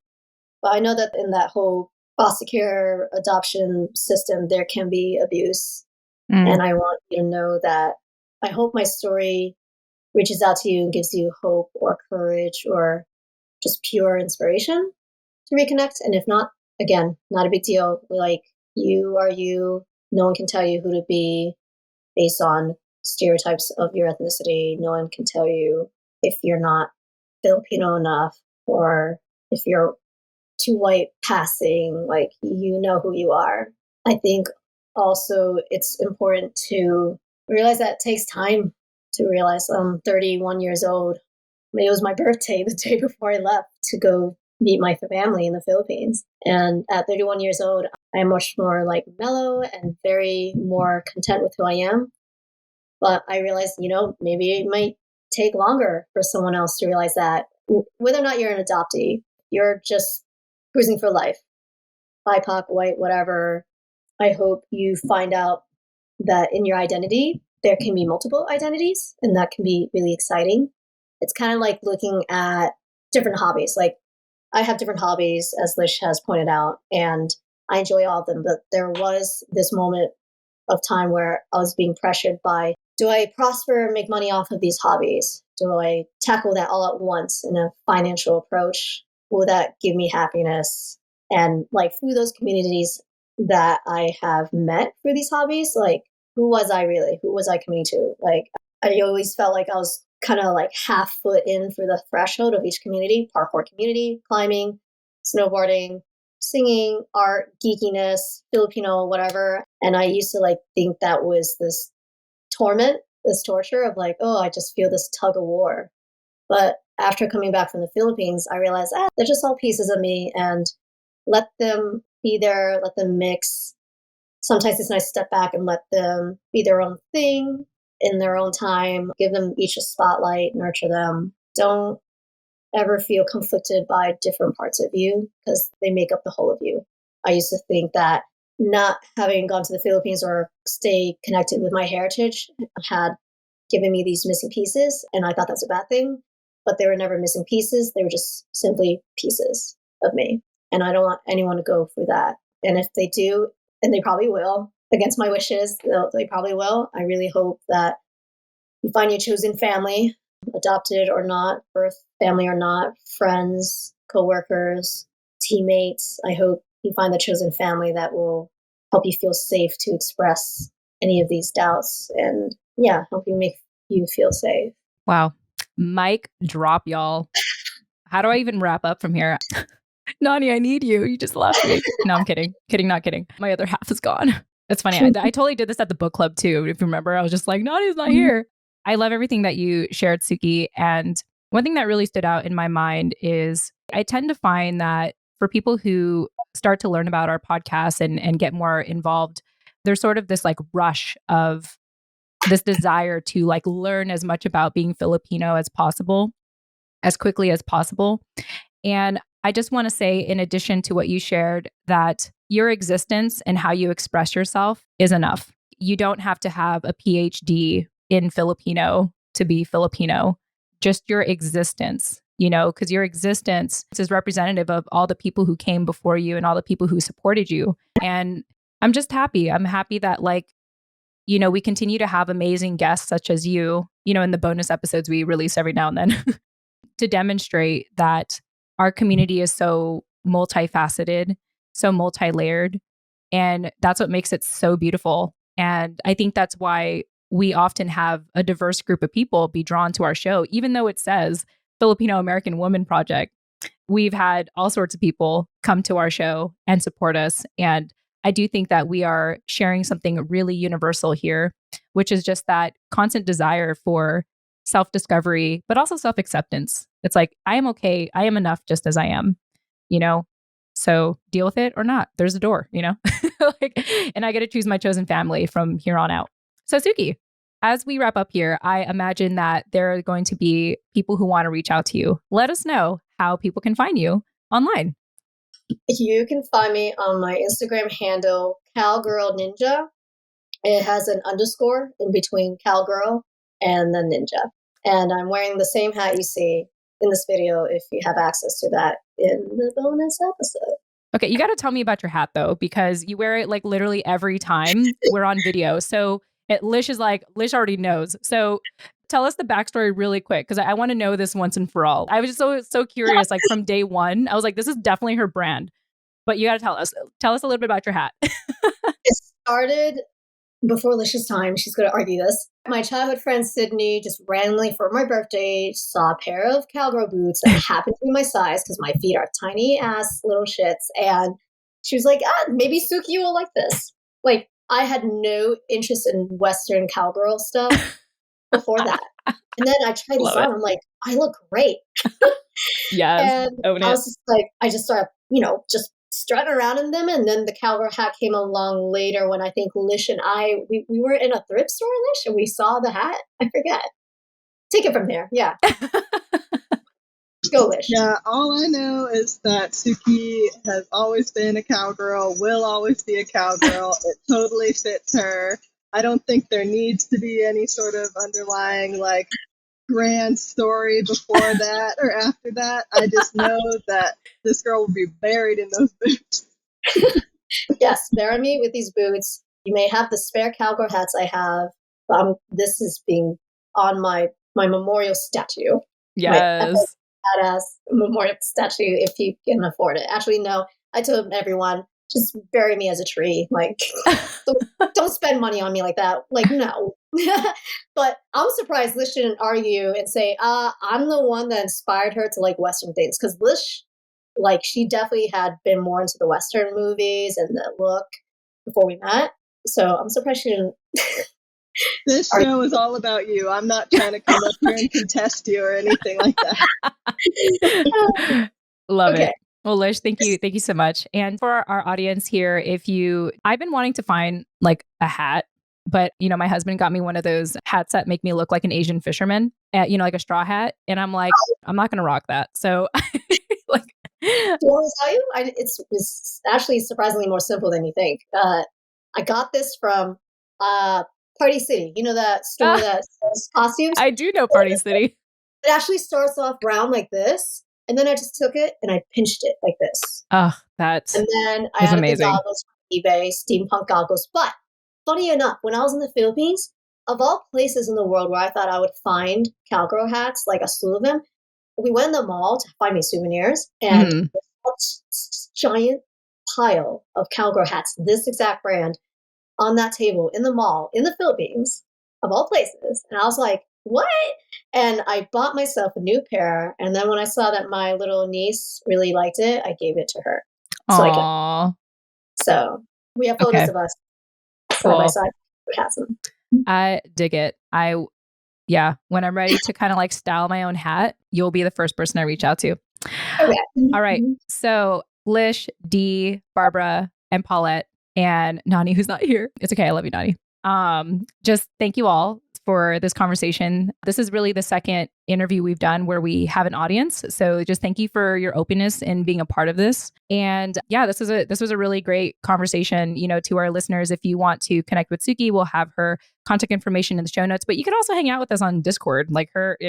But I know that in that whole foster care adoption system, there can be abuse. And I want you to know that I hope my story reaches out to you and gives you hope or courage or just pure inspiration to reconnect. And if not, again, not a big deal. Like, you are you. No one can tell you who to be based on stereotypes of your ethnicity. No one can tell you if you're not Filipino enough or if you're too white passing. Like, you know who you are. I think also it's important to realize that it takes time to realize I'm 31 years old. It was my birthday the day before I left to go meet my family in the Philippines. And at 31 years old, I am much more like mellow and very more content with who I am. But I realized, maybe it might take longer for someone else to realize that. Whether or not you're an adoptee, you're just cruising for life. BIPOC, white, whatever. I hope you find out that in your identity, there can be multiple identities, and that can be really exciting. It's kind of like looking at different hobbies. Like, I have different hobbies, as Lish has pointed out, and I enjoy all of them. But there was this moment of time where I was being pressured by, do I prosper and make money off of these hobbies? Do I tackle that all at once in a financial approach? Will that give me happiness? And like, through those communities that I have met through these hobbies, like, who was I really? Who was I committing to? Like, I always felt like I was kind of like half foot in through the threshold of each community: parkour community, climbing, snowboarding, singing, art, geekiness, Filipino, whatever. And I used to like think that was this torment, this torture of like, oh, I just feel this tug of war. But after coming back from the Philippines, I realized, they're just all pieces of me, and let them be there, let them mix. Sometimes it's nice to step back and let them be their own thing in their own time, give them each a spotlight, nurture them. Don't ever feel conflicted by different parts of you, because they make up the whole of you. I used to think that not having gone to the Philippines or stay connected with my heritage had given me these missing pieces, and I thought that's a bad thing. But they were never missing pieces. They were just simply pieces of me. And I don't want anyone to go through that. And if they do, and they probably will, against my wishes, they probably will. I really hope that you find your chosen family, adopted or not, birth family or not, friends, coworkers, teammates. I hope you find the chosen family that will help you feel safe to express any of these doubts, and help you make you feel safe. Wow. Mic drop, y'all. How do I even wrap up from here? Nani, I need you. You just left me. No, I'm kidding. Kidding, not kidding. My other half is gone. It's funny. I totally did this at the book club too. If you remember, I was just like, Nani's not here. I love everything that you shared, Tsuki. And one thing that really stood out in my mind is I tend to find that for people who start to learn about our podcast and get more involved, there's sort of this like rush of this desire to like learn as much about being Filipino as possible, as quickly as possible. And I just want to say, in addition to what you shared, that your existence and how you express yourself is enough. You don't have to have a PhD in Filipino to be Filipino. Just your existence, because your existence is representative of all the people who came before you and all the people who supported you. And I'm just happy. I'm happy that we continue to have amazing guests such as you, in the bonus episodes we release every now and then to demonstrate that our community is so multifaceted, so multi-layered, and that's what makes it so beautiful. And I think that's why we often have a diverse group of people be drawn to our show, even though it says Filipino American Woman Project. We've had all sorts of people come to our show and support us. And I do think that we are sharing something really universal here, which is just that constant desire for self-discovery, but also self-acceptance. It's like, I am okay. I am enough just as I am, so deal with it or not. There's a door, and I get to choose my chosen family from here on out. So Tsuki, as we wrap up here, I imagine that there are going to be people who want to reach out to you. Let us know how people can find you online. You can find me on my Instagram handle, Cowgirl Ninja. It has an underscore in between Cowgirl and the Ninja. And I'm wearing the same hat you see in this video if you have access to that in the bonus episode. Okay, you got to tell me about your hat though, because you wear it like literally every time we're on video. So Lish already knows. So tell us the backstory really quick, because I want to know this once and for all. I was just so curious, like from day one, I was like, this is definitely her brand. But you got to tell us a little bit about your hat. It started before Lish's time. She's going to argue this. My childhood friend Sydney just randomly for my birthday saw a pair of cowgirl boots that happened to be my size because my feet are tiny ass little shits. And she was like, maybe Tsuki will like this. Like, I had no interest in Western cowgirl stuff before that. And then I tried these on. I'm like, I look great. Yes. And I was just like, I just started, just strutting around in them. And then the cowgirl hat came along later when I think Lish and we were in a thrift store, Lish, and we saw the hat. I forget. Take it from there. Yeah. Go, Lish. Yeah, all I know is that Tsuki has always been a cowgirl, will always be a cowgirl. It totally fits her. I don't think there needs to be any sort of underlying, grand story before that or after that. I just know that this girl will be buried in those boots. Yes, bury me with these boots. You may have the spare cowgirl hats I have, but this is being on my memorial statue. Yes. Badass memorial statue if you can afford it. Actually, no, I told everyone, just bury me as a tree. Don't spend money on me like that. No. But I'm surprised Lish didn't argue and say, I'm the one that inspired her to like Western things. Because Lish like she definitely had been more into the Western movies and the look before we met. So I'm surprised she didn't. This show is all about you. I'm not trying to come up here and contest you or anything like that. Love it. Well, Lish, thank you. Thank you so much. And for our audience here, I've been wanting to find like a hat, but my husband got me one of those hats that make me look like an Asian fisherman, like a straw hat. And I'm like, I'm not going to rock that. So like, do I want to tell you? It's actually surprisingly more simple than you think. I got this from Party City. You know that store that sells costumes? I do know Party City. It actually starts off round like this. And then I just took it and I pinched it like this. Oh, that's And then I added the goggles from eBay, steampunk goggles. But funny enough, when I was in the Philippines, of all places in the world where I thought I would find cowgirl hats, like a slew of them, we went in the mall to find me souvenirs, and there's a giant pile of cowgirl hats, this exact brand, on that table in the mall in the Philippines, of all places. And I was like, what? And I bought myself a new pair. And then when I saw that my little niece really liked it, I gave it to her. So we have photos of us side by side. I dig it. When I'm ready to kind of like style my own hat, you'll be the first person I reach out to. Okay. All right. So Lish, Dee, Barbara, and Paulette, and Nani, who's not here. It's okay. I love you, Nani. Just thank you all for this conversation. This is really the second interview we've done where we have an audience. So just thank you for your openness and being a part of this. And this was a really great conversation, to our listeners. If you want to connect with Tsuki, we'll have her contact information in the show notes, but you can also hang out with us on Discord.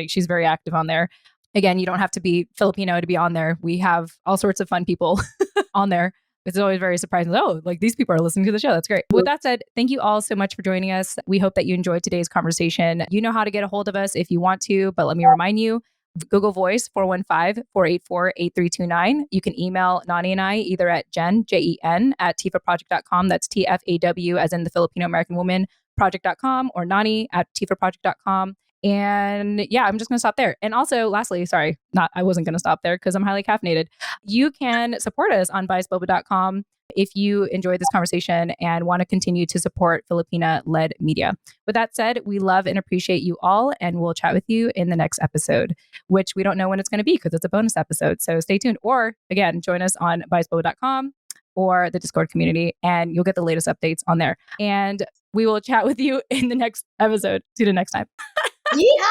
She's very active on there. Again, you don't have to be Filipino to be on there. We have all sorts of fun people on there. It's always very surprising. Oh, like these people are listening to the show. That's great. With that said, thank you all so much for joining us. We hope that you enjoyed today's conversation. You know how to get a hold of us if you want to, but let me remind you, Google Voice 415-484-8329. You can email Nani and I either at Jen, Jen, at tifaproject.com. That's TFAW as in the Filipino American woman project.com, or Nani at tifaproject.com. And I'm just going to stop there. And also, lastly, I wasn't going to stop there because I'm highly caffeinated. You can support us on biasboba.com if you enjoyed this conversation and want to continue to support Filipina-led media. With that said, we love and appreciate you all, and we'll chat with you in the next episode, which we don't know when it's going to be because it's a bonus episode. So stay tuned. Or again, join us on biasboba.com or the Discord community, and you'll get the latest updates on there. And we will chat with you in the next episode. See you next time. Yeah.